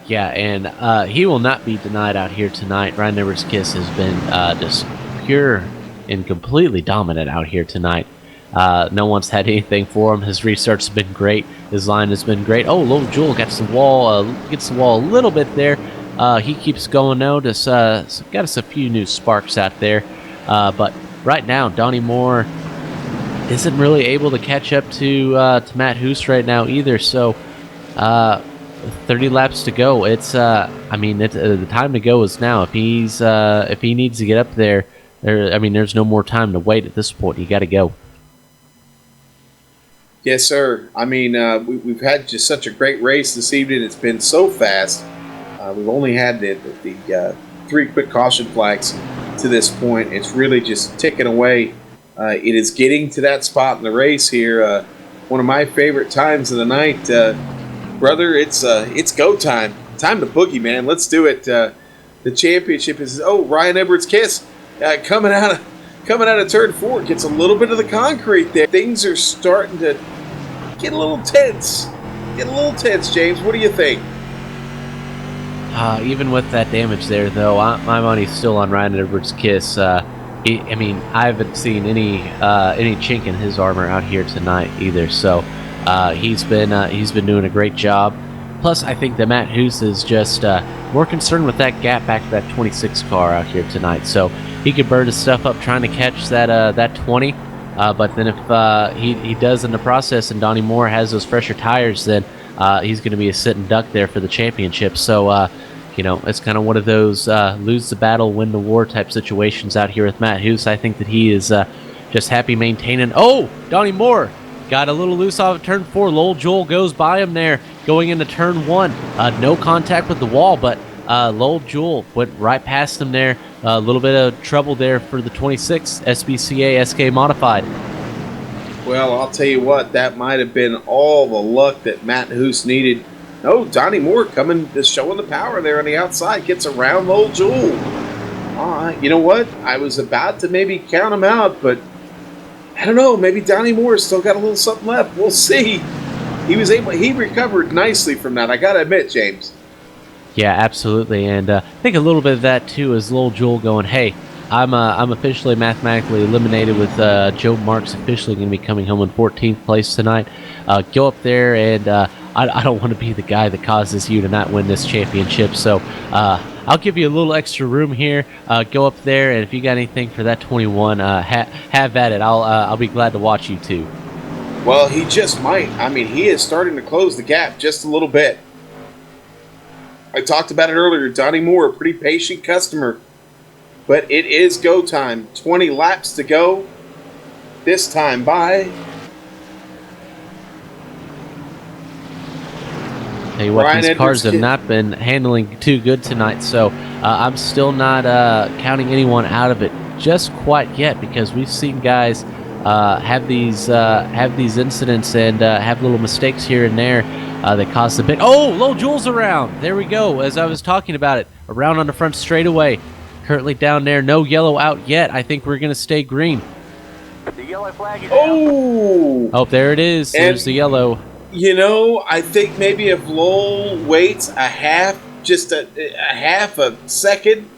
Yeah, and he will not be denied out here tonight. Ryan Edwards-Kiss has been just pure and completely dominant out here tonight. No one's had anything for him. His restarts have been great. His line has been great. Oh, Lowell Jewell gets the wall a little bit there. He keeps going now. Just got us a few new sparks out there. But right now, Donnie Moore isn't really able to catch up to Matt Hoos right now either. So 30 laps to go. It's the time to go is now. If he needs to get up there, there's no more time to wait at this point. You got to go. Yes, sir. We've had just such a great race this evening. It's been so fast. We've only had the 3 quick caution flags to this point. It's really just ticking away. It is getting to that spot in the race here. One of my favorite times of the night, brother. It's go time. Time to boogie, man. Let's do it. The championship is Ryan Edwards-Kiss coming out of turn 4 gets a little bit of the concrete there. Things are starting to get a little tense. James. What do you think? Even with that damage there, though, my money's still on Ryan Edwards-Kiss. I haven't seen any chink in his armor out here tonight either. So he's been doing a great job. Plus, I think that Matt Hoos is just more concerned with that gap back to that 26 car out here tonight. So he could burn his stuff up trying to catch that 20. But then if he does in the process and Donnie Moore has those fresher tires, then he's going to be a sitting duck there for the championship. So, it's kind of one of those lose the battle, win the war type situations out here with Matt Hoos. I think that he is just happy maintaining. Oh, Donnie Moore got a little loose off of turn 4. Lowell Jewell goes by him there going into turn 1. No contact with the wall, but Lowell Jewell went right past him there. A little bit of trouble there for the 26 SBCA SK Modified. Well, I'll tell you what, that might have been all the luck that Matt Hoos needed. No, Donnie Moore coming, just showing the power there on the outside, gets around Lowell Jewell. You know what? I was about to maybe count him out, but I don't know. Maybe Donnie Moore still got a little something left. We'll see. He recovered nicely from that, I got to admit, James. Yeah, absolutely, and I think a little bit of that too is Lowell Jewell going, "Hey, I'm officially mathematically eliminated with Joe Marks officially going to be coming home in 14th place tonight. Go up there, and I don't want to be the guy that causes you to not win this championship. So I'll give you a little extra room here. Go up there, and if you got anything for that 21, have at it. I'll be glad to watch you too." Well, he just might. He is starting to close the gap just a little bit. I talked about it earlier. Donnie Moore, a pretty patient customer. But it is go time. 20 laps to go. This time by Tell you what, Ryan these cars have Edwards- not been handling too good tonight, so I'm still not counting anyone out of it just quite yet, because we've seen guys have these incidents and have little mistakes here and there that cause the big. Oh, low Jules around. There we go. As I was talking about it, around on the front straightaway. Currently down there, no yellow out yet. I think we're gonna stay green. The yellow flag is Oh, there it is. There's the yellow. You know, I think maybe if Lowell waits a half a second,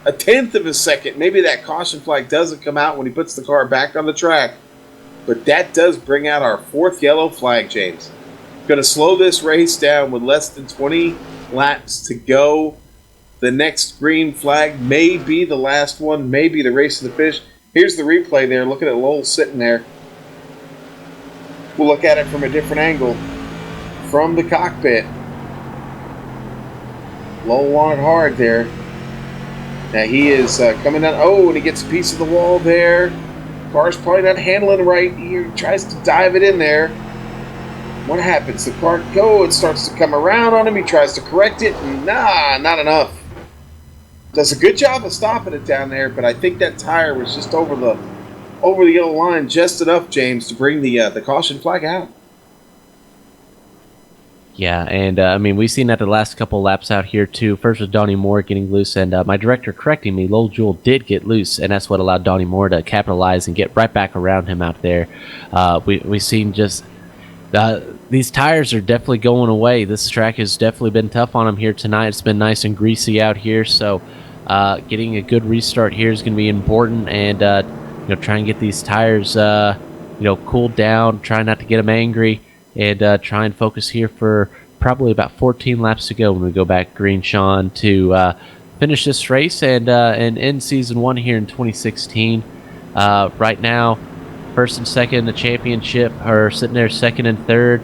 a tenth of a second, maybe that caution flag doesn't come out when he puts the car back on the track. But that does bring out our 4th yellow flag, James. Going to slow this race down with less than 20 laps to go. The next green flag may be the last one, maybe the race to the finish. Here's the replay there, looking at Lowell sitting there. We'll look at it from a different angle. From the cockpit. Lowell wanted hard there. Now he is coming down. Oh, and he gets a piece of the wall there. Car's probably not handling right. He tries to dive it in there. What happens? The car it starts to come around on him. He tries to correct it. Nah, not enough. Does a good job of stopping it down there, but I think that tire was just over the yellow line just enough, James, to bring the caution flag out. Yeah, and I mean, we've seen that the last couple laps out here too. First was Donnie Moore getting loose, and my director correcting me, Lowell Jewell did get loose, and that's what allowed Donnie Moore to capitalize and get right back around him out there. We've seen just these tires are definitely going away. This track has definitely been tough on them here tonight. It's been nice and greasy out here, so getting a good restart here is going to be important, and try and get these tires cooled down. Try not to get them angry. And try and focus here for probably about 14 laps to go when we go back green, Sean, to finish this race and end season 1 here in 2016. Right now, first and second in the championship are sitting there second and third.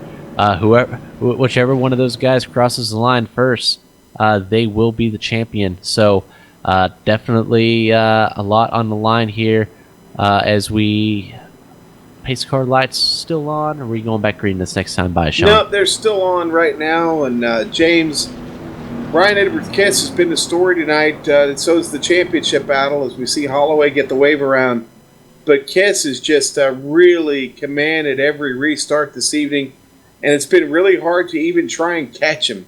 Whichever one of those guys crosses the line first, they will be the champion. So definitely a lot on the line here as we... Pace car lights still on, or are we going back green this next time by, Sean? No, they're still on right now. And James, Ryan Edwards Kiss has been the story tonight. And so is the championship battle as we see Holloway get the wave around. But Kiss has just really commanded every restart this evening. And it's been really hard to even try and catch him.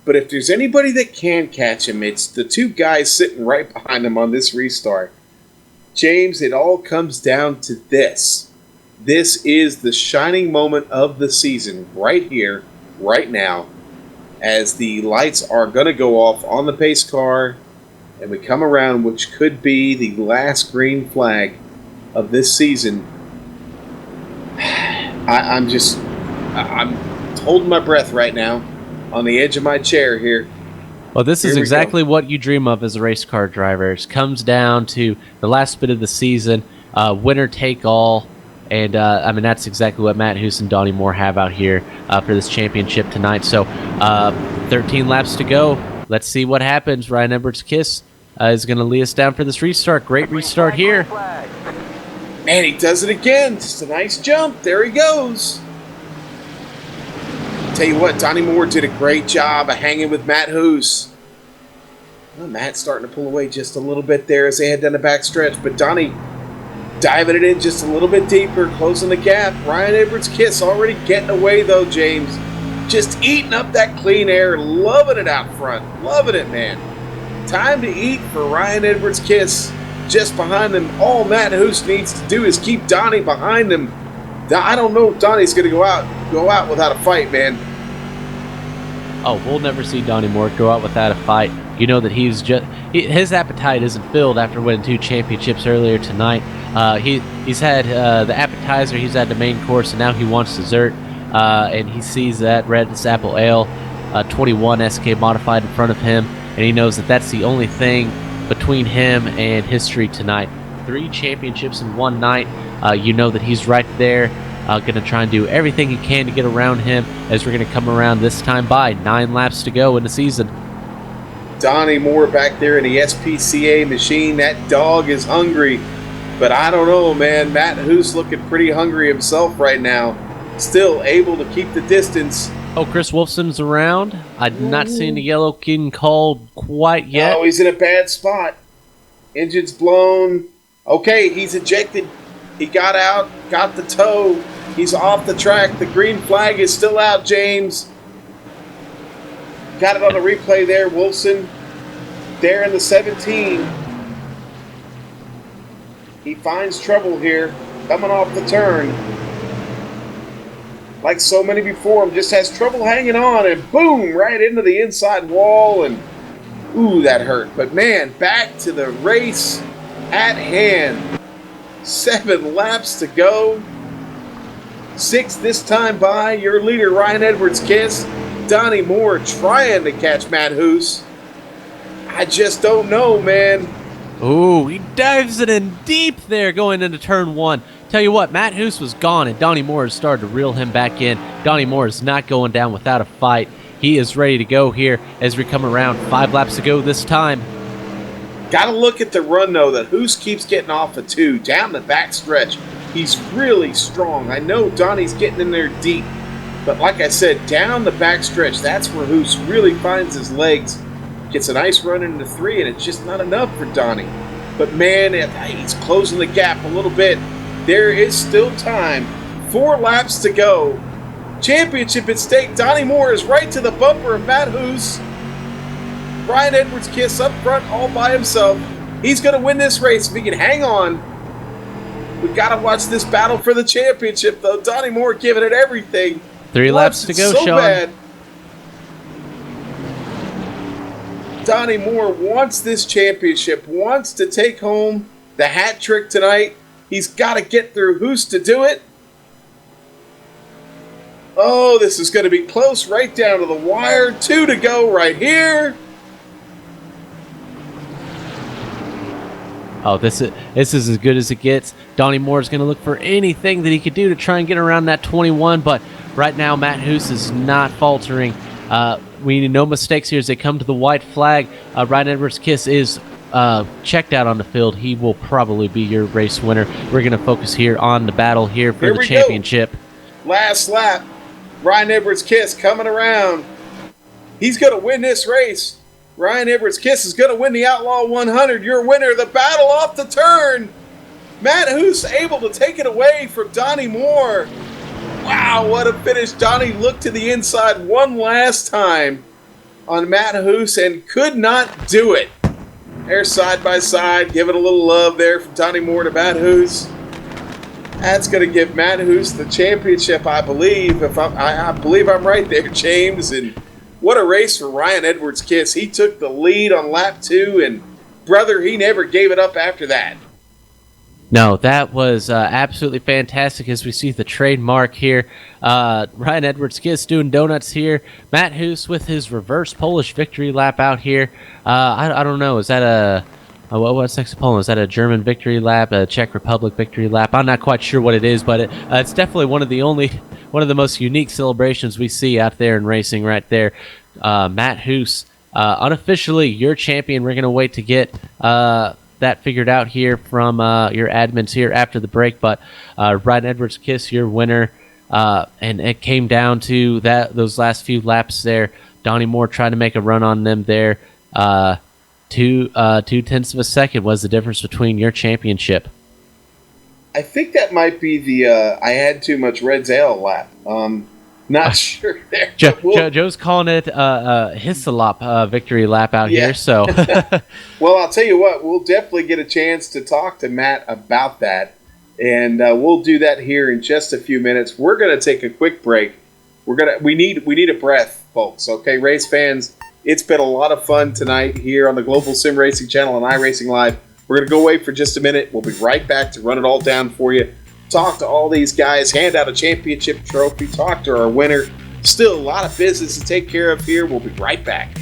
But if there's anybody that can catch him, it's the 2 guys sitting right behind him on this restart. James, it all comes down to this. This is the shining moment of the season right here, right now, as the lights are going to go off on the pace car and we come around, which could be the last green flag of this season. I'm holding my breath right now on the edge of my chair here. Well, this is exactly what you dream of as a race car driver. It comes down to the last bit of the season, winner take all. And, that's exactly what Matt Hoos and Donnie Moore have out here for this championship tonight. So, 13 laps to go. Let's see what happens. Ryan Edwards Kiss is going to lead us down for this restart. Great restart here. And he does it again. Just a nice jump. There he goes. Tell you what, Donnie Moore did a great job of hanging with Matt Hoos. Well, Matt's starting to pull away just a little bit there as they head down the back stretch. But Donnie... diving it in just a little bit deeper, closing the gap. Ryan Edwards Kiss already getting away, though, James. Just eating up that clean air, loving it out front. Loving it, man. Time to eat for Ryan Edwards Kiss. Just behind them, all Matt Hoos needs to do is keep Donnie behind him. I don't know if Donnie's going to go out without a fight, man. Oh, we'll never see Donnie Moore go out without a fight. You know that his appetite isn't filled after winning 2 championships earlier tonight. He's had the appetizer, he's had the main course, and now he wants dessert. And he sees that Red's Apple Ale 21 SK modified in front of him, and he knows that that's the only thing between him and history tonight. 3 championships in one night. You know that he's right there, going to try and do everything he can to get around him as we're going to come around this time by 9 laps to go in the season. Donnie Moore back there in the SPCA machine. That dog is hungry. But I don't know, man. Matt Hoos looking pretty hungry himself right now. Still able to keep the distance. Oh, Chris Wolfson's around. I've not seen the yellow king called quite yet. Oh, he's in a bad spot. Engine's blown. Okay, he's ejected. He got out, got the tow. He's off the track. The green flag is still out, James. Got it on the replay there, Wolfson. There in the 17. He finds trouble here, coming off the turn. Like so many before him, just has trouble hanging on, and boom, right into the inside wall, and ooh, that hurt. But man, back to the race at hand. 7 laps to go. 6 this time by your leader, Ryan Edwards-Kiss. Donnie Moore trying to catch Matt Hoos. I just don't know, man. Ooh, he dives it in deep there going into turn 1. Tell you what, Matt Hoos was gone, and Donnie Moore has started to reel him back in. Donnie Moore is not going down without a fight. He is ready to go here as we come around. 5 laps to go this time. Got to look at the run, though, that Hoos keeps getting off of 2 down the back stretch. He's really strong. I know Donnie's getting in there deep, but like I said, down the back stretch, that's where Hoos really finds his legs. Gets a nice run into 3, and it's just not enough for Donnie. But man, he's closing the gap a little bit. There is still time. 4 laps to go. Championship at stake. Donnie Moore is right to the bumper of Matt Hoos. Ryan Edwards-Kiss up front all by himself. He's going to win this race if he can hang on. We've got to watch this battle for the championship, though. Donnie Moore giving it everything. 3 laps to go, so Sean. Bad. Donnie Moore wants this championship, wants to take home the hat trick tonight. He's got to get through Hoos to do it. Oh, this is going to be close right down to the wire. 2 to go right here. Oh, this is as good as it gets. Donnie Moore is going to look for anything that he could do to try and get around that 21, but right now Matt Hoos is not faltering. We need no mistakes here as they come to the white flag. Ryan Edwards-Kiss is checked out on the field. He will probably be your race winner. We're going to focus here on the battle here for the championship. Last lap. Ryan Edwards-Kiss coming around. He's going to win this race. Ryan Edwards-Kiss is going to win the Outlaw 100. Your winner, the battle off the turn. Matt Hoos able to take it away from Donnie Moore. Wow, what a finish. Donnie looked to the inside one last time on Matt Hoos and could not do it. They're side by side, giving a little love there from Donnie Moore to Matt Hoos. That's going to give Matt Hoos the championship, I believe. I believe I'm right there, James. And what a race for Ryan Edwards-Kiss. He took the lead on lap 2, and brother, he never gave it up after that. No, that was absolutely fantastic as we see the trademark here. Ryan Edwards-Kiss doing donuts here. Matt Hoos with his reverse Polish victory lap out here. I don't know. Is that a... what's next to Poland? Is that a German victory lap, a Czech Republic victory lap? I'm not quite sure what it is, but it's definitely one of the most unique celebrations we see out there in racing right there. Matt Hoos, unofficially your champion. We're going to wait to get that figured out here from your admins here after the break, but Ryan Edwards-Kiss, your winner, and it came down to those last few laps there. Donnie Moore tried to make a run on them there. 2/10 of a second was the difference between your championship. I think that might be the I had too much red ale lap. Not sure there. Joe's calling it a Hislop victory lap out here. So, well, I'll tell you what, we'll definitely get a chance to talk to Matt about that, and we'll do that here in just a few minutes. We're going to take a quick break. We need a breath, folks. Okay, race fans. It's been a lot of fun tonight here on the Global Sim Racing Channel and iRacing Live. We're going to go away for just a minute. We'll be right back to run it all down for you. Talk to all these guys, hand out a championship trophy, talk to our winner. Still a lot of business to take care of here. We'll be right back.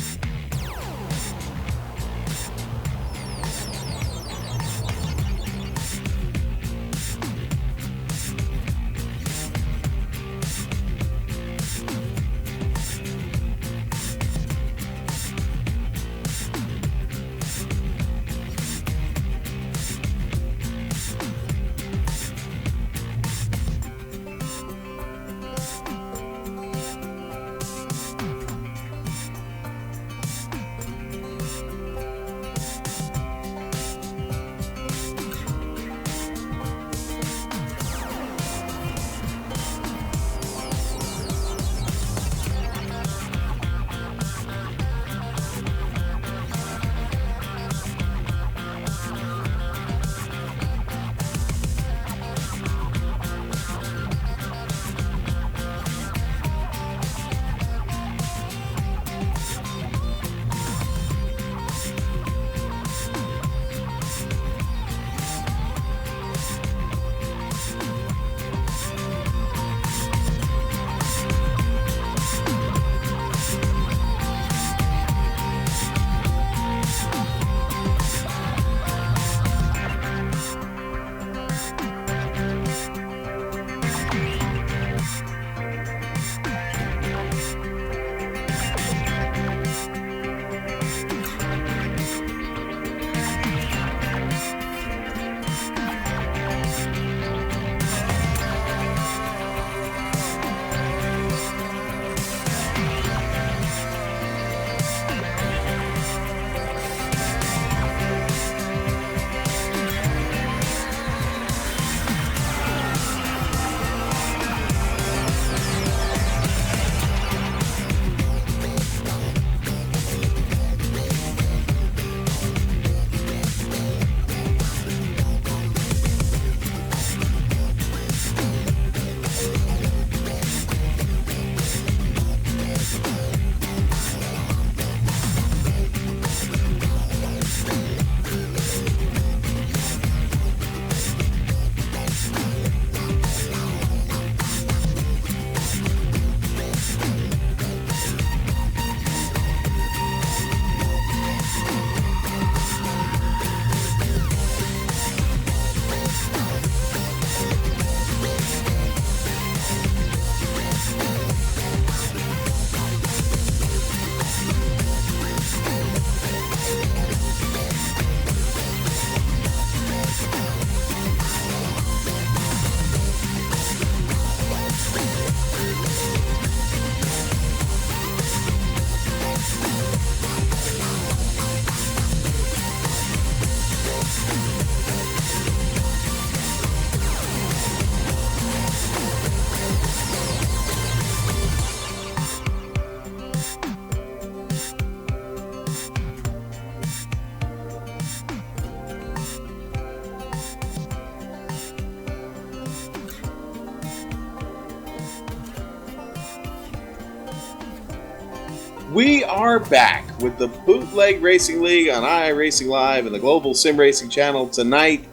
We are back with the Bootleg Racing League on iRacing Live and the Global Sim Racing Channel tonight.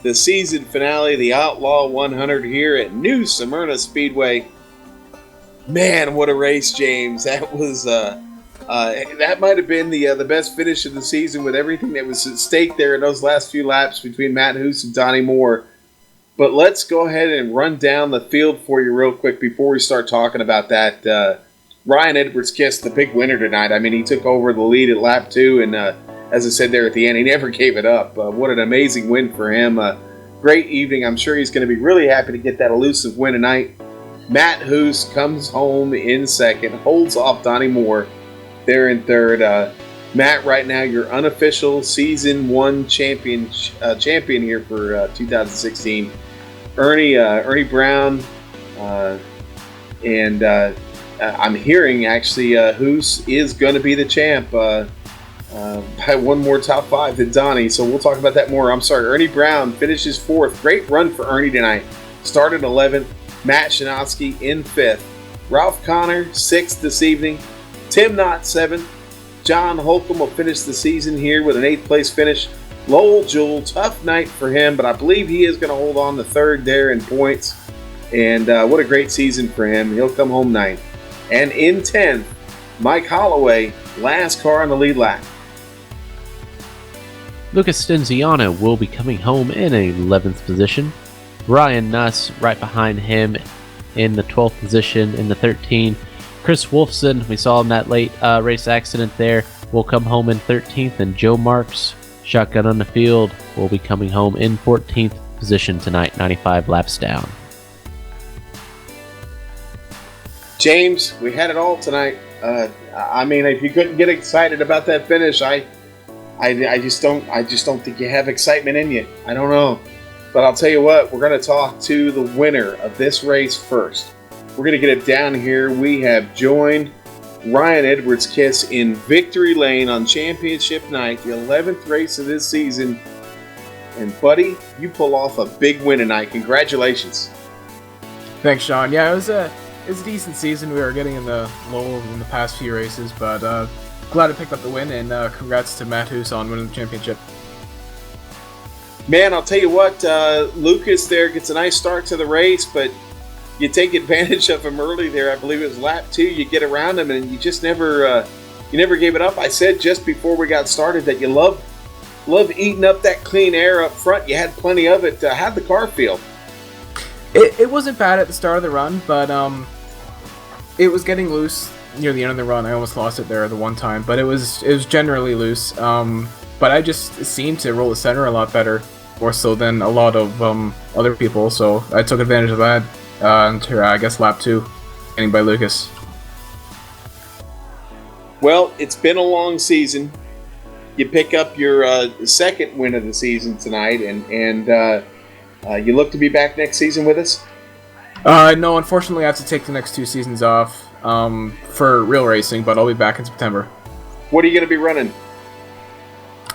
The season finale, the Outlaw 100 here at New Smyrna Speedway. Man, what a race, James! That was that might have been the best finish of the season with everything that was at stake there in those last few laps between Matt Hoos and Donnie Moore. But let's go ahead and run down the field for you real quick before we start talking about that. Ryan Edwards-Kiss, the big winner tonight. I mean, he took over the lead at lap 2, and as I said there at the end, he never gave it up. What an amazing win for him. Great evening. I'm sure he's going to be really happy to get that elusive win tonight. Matt Hoos comes home in second, holds off Donnie Moore there in third. Matt, right now, your unofficial Season 1 champion here for 2016. Ernie Brown, and I'm hearing, actually, Hoos is going to be the champ by one more top 5 than Donnie, so we'll talk about that more. I'm sorry, Ernie Brown finishes 4th. Great run for Ernie tonight. Started 11th. Matt Shinofsky in 5th. Ralph Connor, 6th this evening. Tim Knott, 7th. John Holcomb will finish the season here with an 8th place finish. Lowell Jewell, tough night for him, but I believe he is going to hold on to 3rd there in points. And what a great season for him. He'll come home 9th. And in 10th, Mike Holloway, last car on the lead lap. Lucas Stenziano will be coming home in 11th position. Ryan Nuss right behind him in the 12th position in the 13. Chris Wolfson, we saw him that late race accident there, will come home in 13th. And Joe Marks, shotgun on the field, will be coming home in 14th position tonight, 95 laps down. James, we had it all tonight. I mean, if you couldn't get excited about that finish, I just don't think you have excitement in you. I don't know. But I'll tell you what, we're going to talk to the winner of this race first. We're going to get it down here. We have joined Ryan Edwards-Kiss in victory lane on championship night, the 11th race of this season. And, buddy, you pull off a big win tonight. Congratulations. Thanks, Sean. Yeah, it was a decent season. We were getting in the low in the past few races, but glad I picked up the win, and congrats to Matt Hoos on winning the championship. Man, I'll tell you what, Lucas there gets a nice start to the race, but you take advantage of him early there. I believe it was lap 2. You get around him, and you just never gave it up. I said just before we got started that you love eating up that clean air up front. You had plenty of it. How'd the car feel? It wasn't bad at the start of the run, but it was getting loose near the end of the run. I almost lost it there the one time, but it was generally loose. But I just seemed to roll the center a lot better, more so than a lot of other people. So I took advantage of that until I guess lap 2, getting by Lucas. Well, it's been a long season. You pick up your second win of the season tonight, and you look to be back next season with us? No, unfortunately I have to take the next 2 seasons off for real racing, but I'll be back in September. What are you going to be running?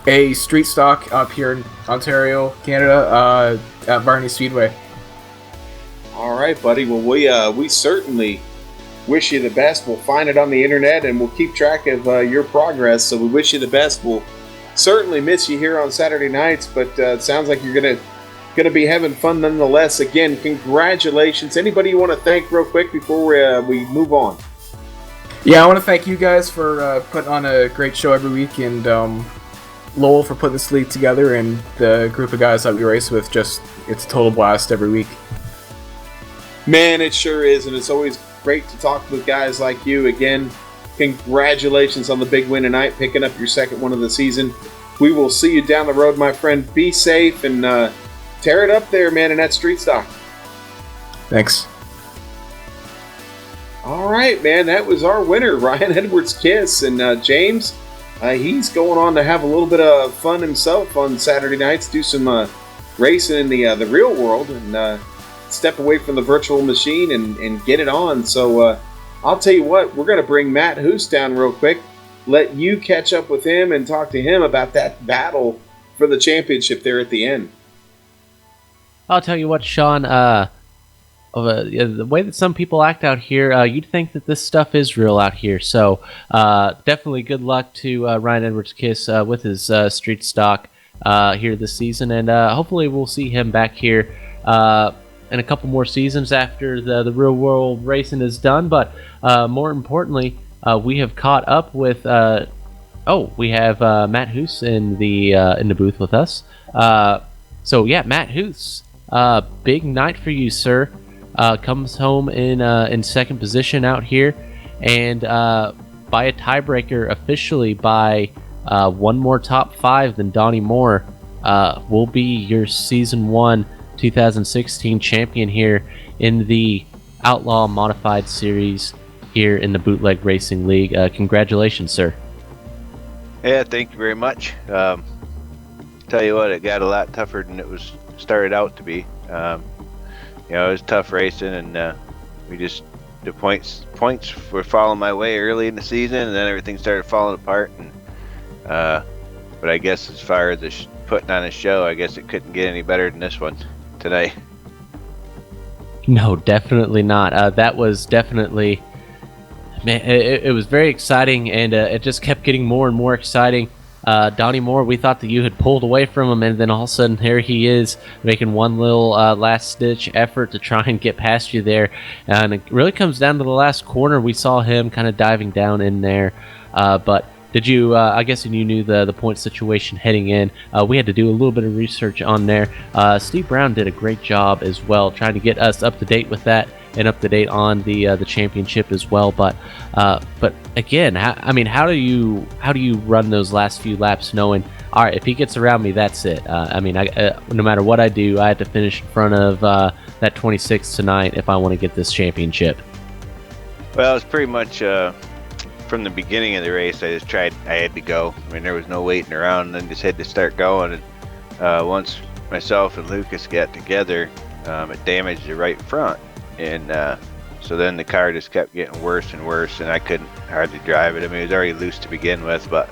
A street stock up here in Ontario, Canada, at Varney Speedway. All right, buddy. Well, we certainly wish you the best. We'll find it on the internet, and we'll keep track of your progress, so we wish you the best. We'll certainly miss you here on Saturday nights, but it sounds like you're going to be having fun nonetheless. Again, congratulations. Anybody you want to thank real quick before we move on? Yeah, I want to thank you guys for putting on a great show every week, and Lowell for putting this league together, and the group of guys that we race with. It's a total blast every week. Man, it sure is, and it's always great to talk with guys like you. Again, congratulations on the big win tonight, picking up your second one of the season. We will see you down the road, my friend. Be safe and tear it up there, man, in that street stock. Thanks. All right, man, that was our winner, Ryan Edwards-Kiss. And James, he's going on to have a little bit of fun himself on Saturday nights, do some racing in the real world, and step away from the virtual machine and get it on. So I'll tell you what, we're going to bring Matt Hoos down real quick, let you catch up with him and talk to him about that battle for the championship there at the end. I'll tell you what, Sean, the way that some people act out here, you'd think that this stuff is real out here. So definitely good luck to Ryan Edwards-Kiss with his street stock here this season, and hopefully we'll see him back here in a couple more seasons after the real world racing is done. But more importantly, we have caught up with. We have Matt Hoos in the booth with us. So yeah, Matt Hoos, big night for you, sir. Comes home in second position out here, and by a tiebreaker, officially by one more top 5 than Donnie Moore, will be your season 1 2016 champion here in the Outlaw Modified Series here in the Bootleg Racing League. Congratulations, sir. Yeah, thank you very much. Tell you what, it got a lot tougher than it was started out to be. It was tough racing, and the points were falling my way early in the season, and then everything started falling apart. And but I guess as far as putting on a show, I guess it couldn't get any better than this one today. No, definitely not. That was definitely, man. It was very exciting, and it just kept getting more and more exciting. Donnie Moore, we thought that you had pulled away from him, and then all of a sudden here he is making one little last-ditch effort to try and get past you there. And it really comes down to the last corner. We saw him kind of diving down in there. But did you, I guess you knew the point situation heading in. We had to do a little bit of research on there. Steve Brown did a great job as well, trying to get us up to date with that and up to date on the championship as well. But again, how do you run those last few laps knowing, all right, if he gets around me, that's it? No matter what I do, I have to finish in front of that 26 tonight if I want to get this championship. Well, it's pretty much from the beginning of the race. I had to go. There was no waiting around, and then just had to start going. And once myself and Lucas got together, it damaged the right front. And so then the car just kept getting worse and worse, and I couldn't hardly drive it. It was already loose to begin with, but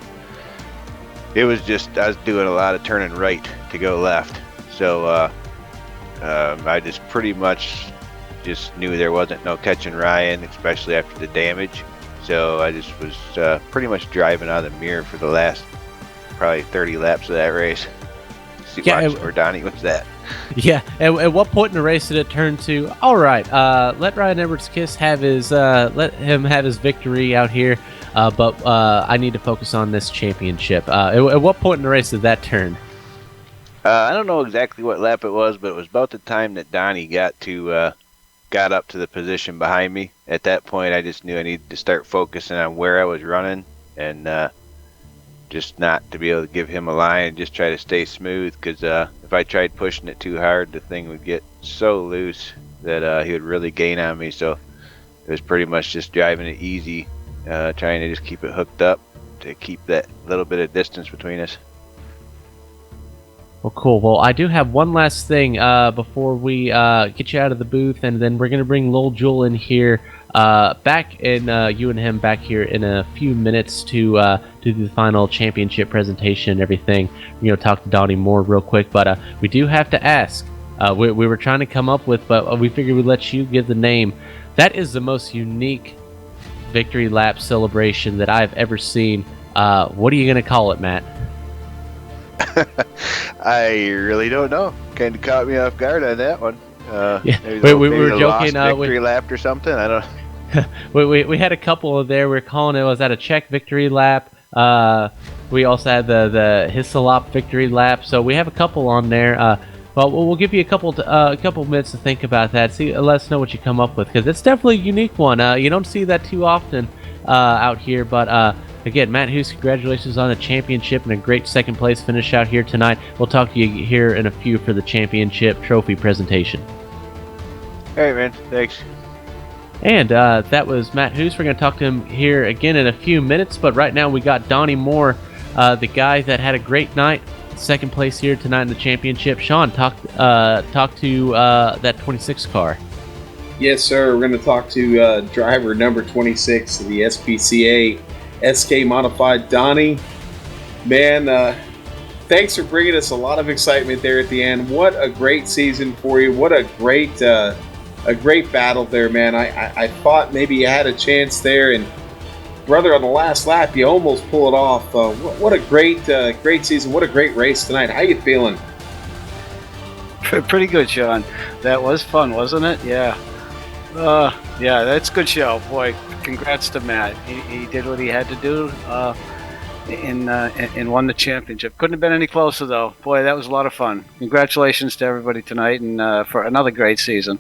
it was just, I was doing a lot of turning right to go left. So I just pretty much just knew there wasn't no catching Ryan, especially after the damage. So I just was pretty much driving out of the mirror for the last probably 30 laps of that race. See where Donnie was at. Yeah, at what point in the race did it turn to, all right, let Ryan Edwards-Kiss have his victory out here, but I need to focus on this championship. At what point in the race did that turn? I don't know exactly what lap it was, but it was about the time that Donnie got up to the position behind me. At that point, I just knew I needed to start focusing on where I was running, and just not to be able to give him a line and just try to stay smooth, because if I tried pushing it too hard, the thing would get so loose that he would really gain on me. So it was pretty much just driving it easy, trying to just keep it hooked up to keep that little bit of distance between us. Well, cool. Well, I do have one last thing before we get you out of the booth, and then we're going to bring Lil Jewel in here back, and you and him back here in a few minutes to do the final championship presentation and everything. Talk to Donnie Moore real quick, but we do have to ask. We were trying to come up with, but we figured we'd let you give the name. That is the most unique victory lap celebration that I've ever seen. What are you going to call it, Matt? I really don't know. Kind of caught me off guard on that one. Yeah, we were joking. Victory lap or something. I don't. we had a couple of there. We were calling it. Was that a Czech victory lap? We also had the Hislop victory lap. So we have a couple on there. Well, we'll give you a couple minutes to think about that. See, let us know what you come up with, because it's definitely a unique one. You don't see that too often out here, but. Again, Matt Hoos, congratulations on the championship and a great second place finish out here tonight. We'll talk to you here in a few for the championship trophy presentation. All right, man. Thanks. And that was Matt Hoos. We're going to talk to him here again in a few minutes, but right now we got Donnie Moore, the guy that had a great night, second place here tonight in the championship. Sean, talk to that 26 car. Yes, sir. We're going to talk to driver number 26 of the SPCA SK Modified, Donnie. Man, thanks for bringing us a lot of excitement there at the end. What a great season for you. What a great a great battle there, man. I thought maybe you had a chance there, and brother, on the last lap, you almost pull it off. What a great season. What a great race tonight. How you feeling? Pretty good, Sean. That was fun, wasn't it? Yeah. Yeah, that's a good show. Boy, congrats to Matt. He did what he had to do and won the championship. Couldn't have been any closer, though. Boy, that was a lot of fun. Congratulations to everybody tonight and for another great season.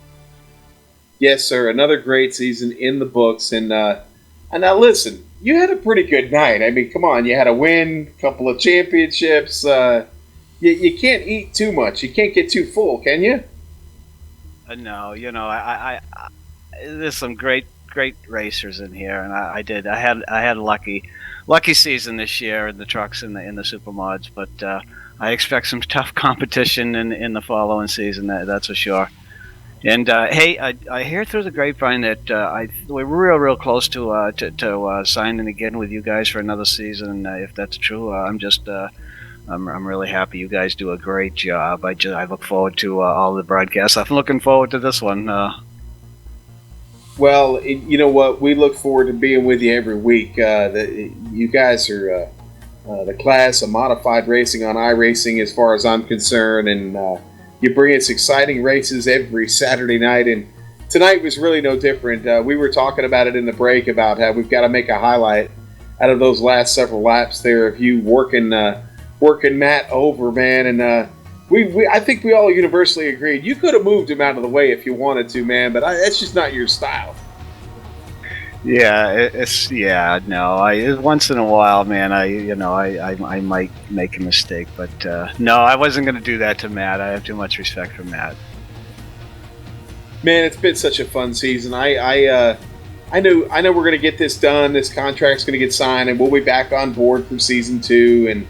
Yes, sir. Another great season in the books. And now listen, you had a pretty good night. I mean, come on. You had a win, a couple of championships. You can't eat too much. You can't get too full, can you? No, I there's some great racers in here, and I had a lucky season this year in the trucks and in the supermods, but I expect some tough competition in the following season. That's for sure. And hey, I hear through the grapevine that we're real close to signing again with you guys for another season. If that's true, I'm really happy. You guys do a great job. I look forward to all the broadcasts. I'm looking forward to this one. Well, you know what? We look forward to being with you every week. You guys are the class of modified racing on iRacing as far as I'm concerned, and you bring us exciting races every Saturday night, and tonight was really no different. We were talking about it in the break about how we've got to make a highlight out of those last several laps there of you working Matt over, man, and I think we all universally agreed you could have moved him out of the way if you wanted to, man, but that's just not your style. Yeah, once in a while, man, I might make a mistake, but no, I wasn't going to do that to Matt. I have too much respect for Matt. Man, it's been such a fun season. I know we're going to get this done. This contract's going to get signed, and we'll be back on board for season 2, and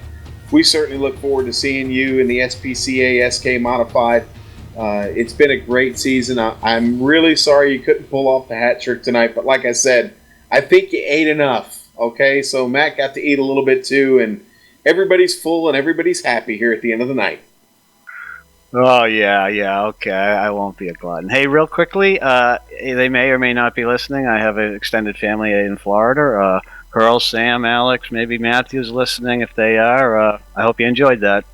we certainly look forward to seeing you in the SPCA SK Modified. It's been a great season. I'm really sorry you couldn't pull off the hat trick tonight, but like I said, I think you ate enough, okay? So Matt got to eat a little bit too, and everybody's full and everybody's happy here at the end of the night. Oh, yeah, okay. I won't be a glutton. Hey, real quickly, they may or may not be listening. I have an extended family in Florida. Earl, Sam, Alex, maybe Matthew's listening. If they are, I hope you enjoyed that.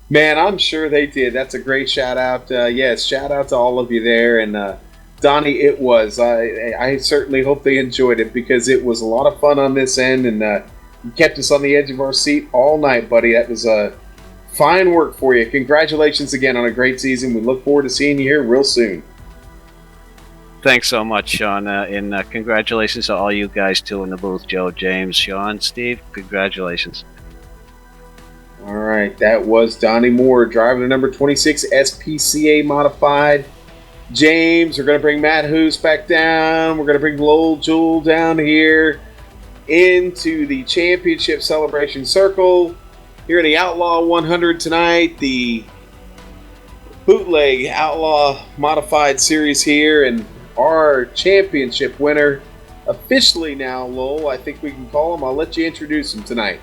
Man, I'm sure they did. That's a great shout out. Yes, shout out to all of you there. And Donnie, it was. I certainly hope they enjoyed it because it was a lot of fun on this end, and you kept us on the edge of our seat all night, buddy. That was fine work for you. Congratulations again on a great season. We look forward to seeing you here real soon. Thanks so much, Sean, and congratulations to all you guys, too, in the booth. Joe, James, Sean, Steve, congratulations. All right, that was Donnie Moore, driver the number 26 SPCA Modified. James, we're going to bring Matt Hoos back down. We're going to bring Lowell Jewell down here into the championship celebration circle. Here in the Outlaw 100 tonight, the Bootleg Outlaw Modified Series here, and our championship winner, officially now, Lowell, I think we can call him. I'll let you introduce him tonight.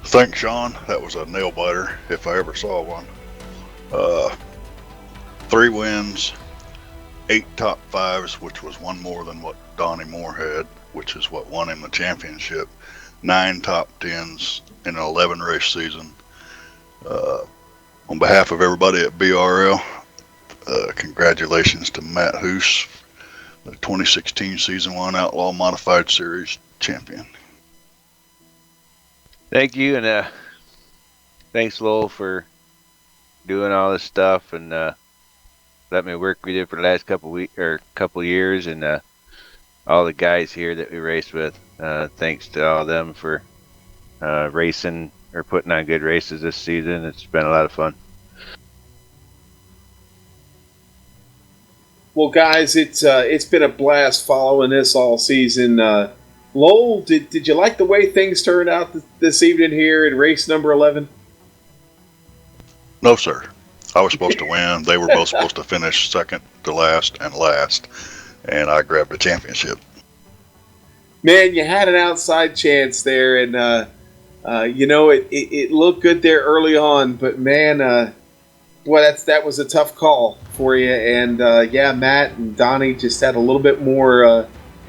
Thanks, Sean. That was a nail biter, if I ever saw one. 3 wins, 8 top 5s, which was one more than what Donnie Moore had, which is what won him the championship. 9 top 10s in an 11 race season. On behalf of everybody at BRL, congratulations to Matt Hoos, the 2016 Season 1 Outlaw Modified Series champion. Thank you, and thanks, Lowell, for doing all this stuff and let me work with you for the last couple years, and all the guys here that we raced with. Thanks to all of them for racing or putting on good races this season. It's been a lot of fun. Well, guys, it's been a blast following this all season. Lowell, did you like the way things turned out this evening here in race number 11? No, sir. I was supposed to win. They were both supposed to finish second to last, and I grabbed the championship. Man, you had an outside chance there, and it looked good there early on. But man, Boy, that was a tough call for you, and yeah, Matt and Donnie just had a little bit more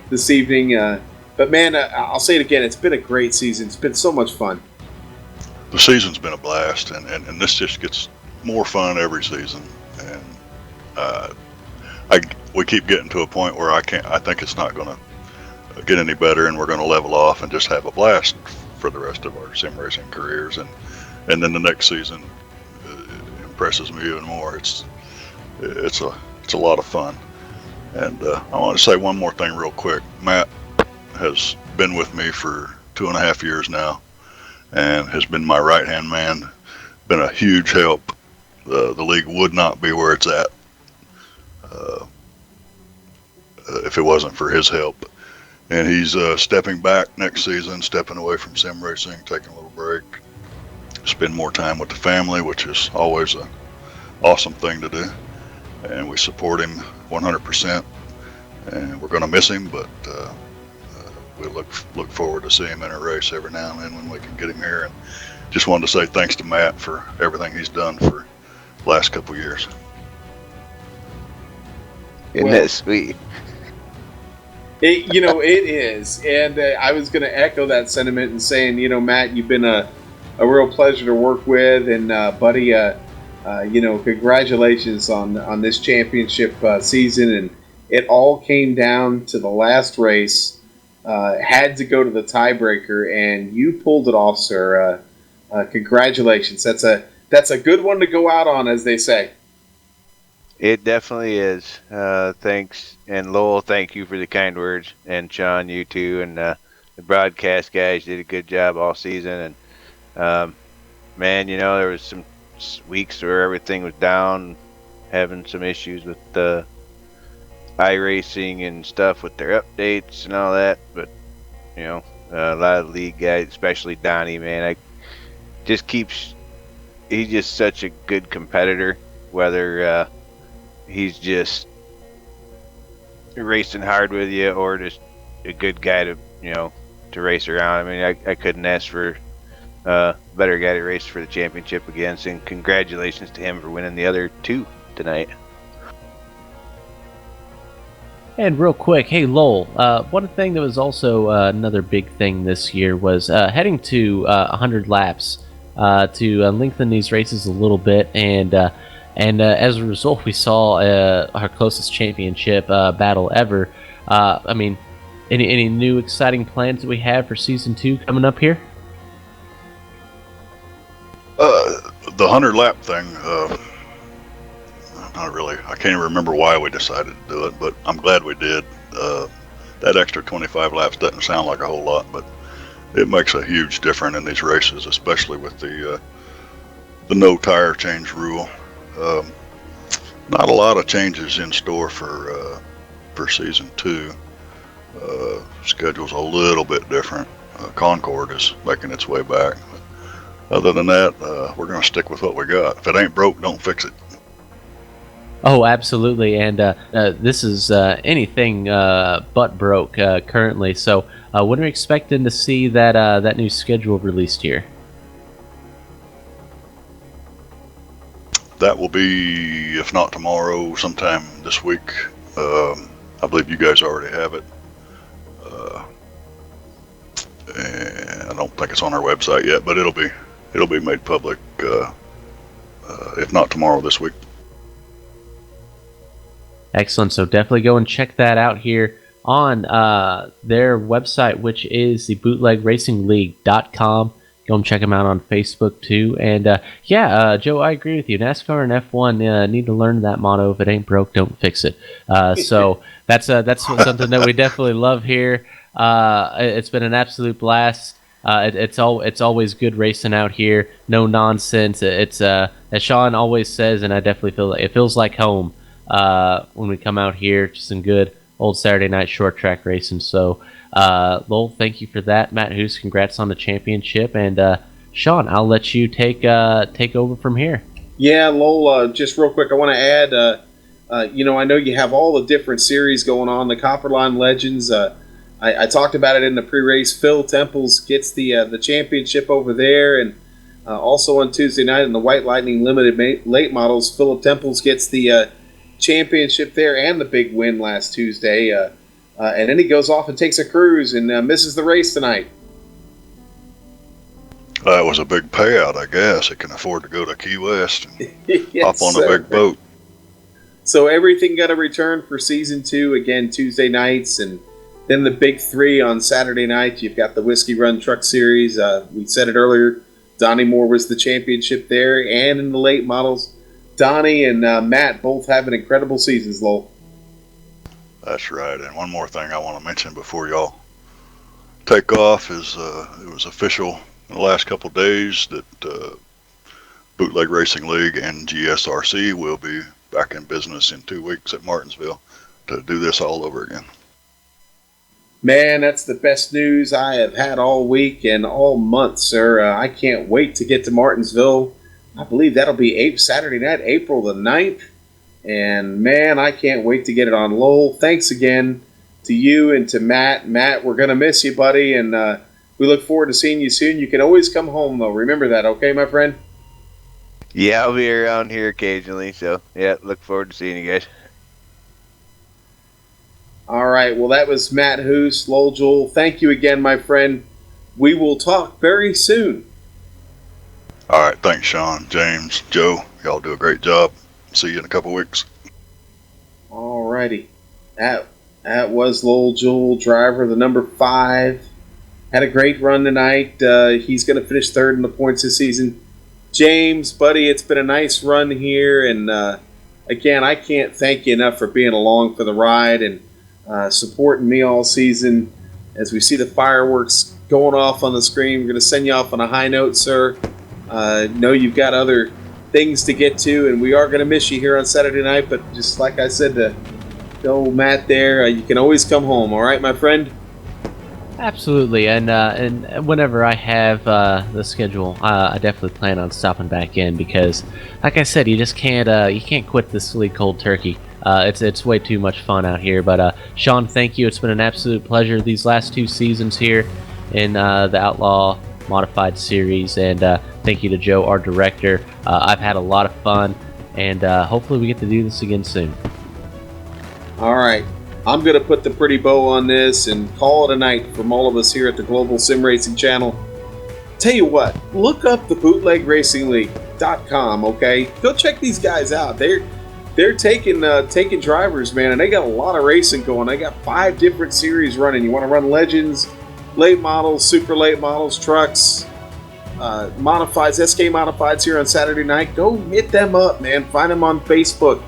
this evening. But man, I'll say it again, it's been a great season. It's been so much fun. The season's been a blast, and this just gets more fun every season. And we keep getting to a point where I think it's not going to get any better, and we're going to level off and just have a blast for the rest of our sim racing careers. And then the next season impresses me even more. It's a lot of fun. And I want to say one more thing real quick. Matt has been with me for 2.5 years now, and has been my right hand man. Been a huge help. The league would not be where it's at if it wasn't for his help. And he's stepping back next season, stepping away from sim racing, taking a little break, spend more time with the family, which is always an awesome thing to do. And we support him 100%. And we're going to miss him, but we look forward to seeing him in a race every now and then when we can get him here. And just wanted to say thanks to Matt for everything he's done for the last couple of years. Isn't that sweet? It is. And I was going to echo that sentiment and saying, Matt, you've been a real pleasure to work with. And, buddy, congratulations on this championship season. And it all came down to the last race. Had to go to the tiebreaker, and you pulled it off, sir. Congratulations. That's a good one to go out on, as they say. It definitely is. Thanks. And Lowell, thank you for the kind words. And Sean, you too. And the broadcast guys did a good job all season. And, man, there was some weeks where everything was down, having some issues with the iRacing and stuff with their updates and all that. But, a lot of the league guys, especially Donnie, man, he's just such a good competitor, whether he's just racing hard with you or just a good guy to race around. I mean, I couldn't ask for a better guy to race for the championship against, and congratulations to him for winning the other two tonight. And real quick, hey Lowell, one thing that was also another big thing this year was heading to 100 laps to lengthen these races a little bit, and as a result, we saw our closest championship battle ever. I mean, any new exciting plans that we have for season 2 coming up here? The 100-lap thing, not really. I can't even remember why we decided to do it, but I'm glad we did. That extra 25 laps doesn't sound like a whole lot, but it makes a huge difference in these races, especially with the no tire change rule. Not a lot of changes in store for season 2. Schedule's a little bit different. Concord is making its way back. Other than that, we're going to stick with what we got. If it ain't broke, don't fix it. Oh, absolutely. And this is anything but broke currently. So when are we expecting to see that new schedule released here? That will be, if not tomorrow, sometime this week. I believe you guys already have it. And I don't think it's on our website yet, but it'll be made public, if not tomorrow, this week. Excellent. So definitely go and check that out here on their website, which is the bootlegracingleague.com. Go and check them out on Facebook too. And Joe, I agree with you. NASCAR and F1 need to learn that motto: if it ain't broke, don't fix it. So that's something that we definitely love here. It's been an absolute blast. It's always good racing out here. No nonsense. It's as Sean always says, and I definitely feel it feels like home when we come out here. Just some good old Saturday night short track racing. So Lowell, thank you for that. Matt Hoos, congrats on the championship, and Sean, I'll let you take over from here. Yeah, Lowell, just real quick, I want to add, I know you have all the different series going on, the Copperline Legends. I talked about it in the pre-race. Phil Temples gets the championship over there, and Also on Tuesday night in the White Lightning Limited late models, Philip Temples gets the championship there and the big win last Tuesday. And then he goes off and takes a cruise and misses the race tonight. That was a big payout, I guess. He can afford to go to Key West and Yes, hop on a big boat. So everything got a return for Season 2, again, Tuesday nights, and then the big 3 on Saturday night. You've got the Whiskey Run Truck Series. We said it earlier, Donnie Moore was the championship there, and in the late models, Donnie and Matt both having incredible seasons, Lowell. That's right. And one more thing I want to mention before y'all take off is it was official in the last couple of days that Bootleg Racing League and GSRC will be back in business in 2 weeks at Martinsville to do this all over again. Man, that's the best news I have had all week and all month, sir. I can't wait to get to Martinsville. I believe that'll be Saturday night, April the 9th. And, man, I can't wait to get it on. Lowell, thanks again to you and to Matt. Matt, we're going to miss you, buddy, and we look forward to seeing you soon. You can always come home, though. Remember that, okay, my friend? Yeah, I'll be around here occasionally, so, yeah, look forward to seeing you guys. All right, well, that was Matt Hoos, Lowell Jewell. Thank you again, my friend. We will talk very soon. All right, thanks, Sean, James, Joe. Y'all do a great job. See you in a couple weeks. All righty. That was Lowell Jewell, driver of the number 5. Had a great run tonight. He's going to finish 3rd in the points this season. James, buddy, it's been a nice run here. And, again, I can't thank you enough for being along for the ride and supporting me all season. As we see the fireworks going off on the screen, we're going to send you off on a high note, sir. Know you've got other things to get to, and we are going to miss you here on Saturday night, but just like I said to old Matt there, you can always come home, all right, my friend? Absolutely, and whenever I have the schedule, I definitely plan on stopping back in because, like I said, you just can't quit this league cold turkey. It's way too much fun out here. But Sean, thank you. It's been an absolute pleasure these last 2 seasons here in the Outlaw Modified Series, and thank you to Joe, our director. I've had a lot of fun, and hopefully we get to do this again soon. All right. I'm going to put the pretty bow on this and call it a night from all of us here at the Global Sim Racing Channel. Tell you what, look up the bootlegracingleague.com, okay? Go check these guys out. They're taking drivers, man, and they got a lot of racing going. They got 5 different series running. You want to run Legends, late models, super late models, trucks, modifieds, SK modifieds here on Saturday night. Go hit them up, man. Find them on Facebook.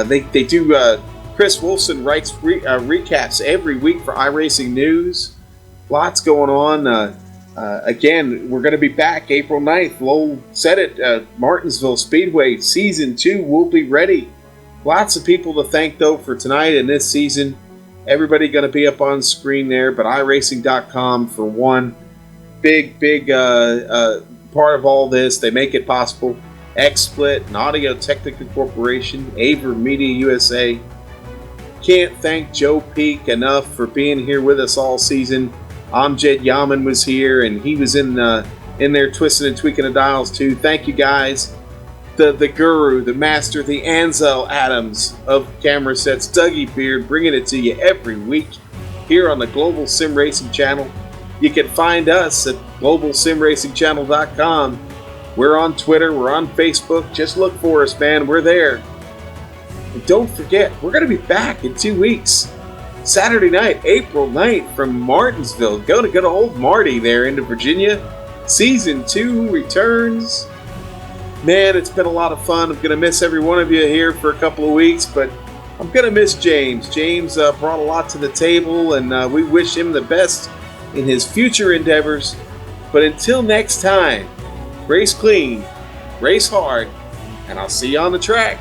They do. Chris Wolfson writes recaps every week for iRacing News. Lots going on. Again, we're going to be back April 9th. Lowell said it. Martinsville Speedway Season 2 will be ready. Lots of people to thank, though, for tonight and this season. Everybody going to be up on screen there, but iRacing.com for one. Big part of all this. They make it possible. XSplit and Audio Technica Corporation, Aver Media USA. Can't thank Joe Peak enough for being here with us all season. Amjad Yaman was here, and he was in there twisting and tweaking the dials too. Thank you guys. The guru, the master, the Ansel Adams of camera sets, Dougie Beard, bringing it to you every week here on the Global Sim Racing Channel. You can find us at globalsimracingchannel.com. We're on Twitter, we're on Facebook. Just look for us, man. We're there. And don't forget, we're going to be back in 2 weeks. Saturday night, April 9th from Martinsville. Go to good old Marty there into Virginia. Season 2 returns. Man, it's been a lot of fun. I'm going to miss every one of you here for a couple of weeks, but I'm going to miss James. James brought a lot to the table, and we wish him the best in his future endeavors. But until next time, race clean, race hard, and I'll see you on the track.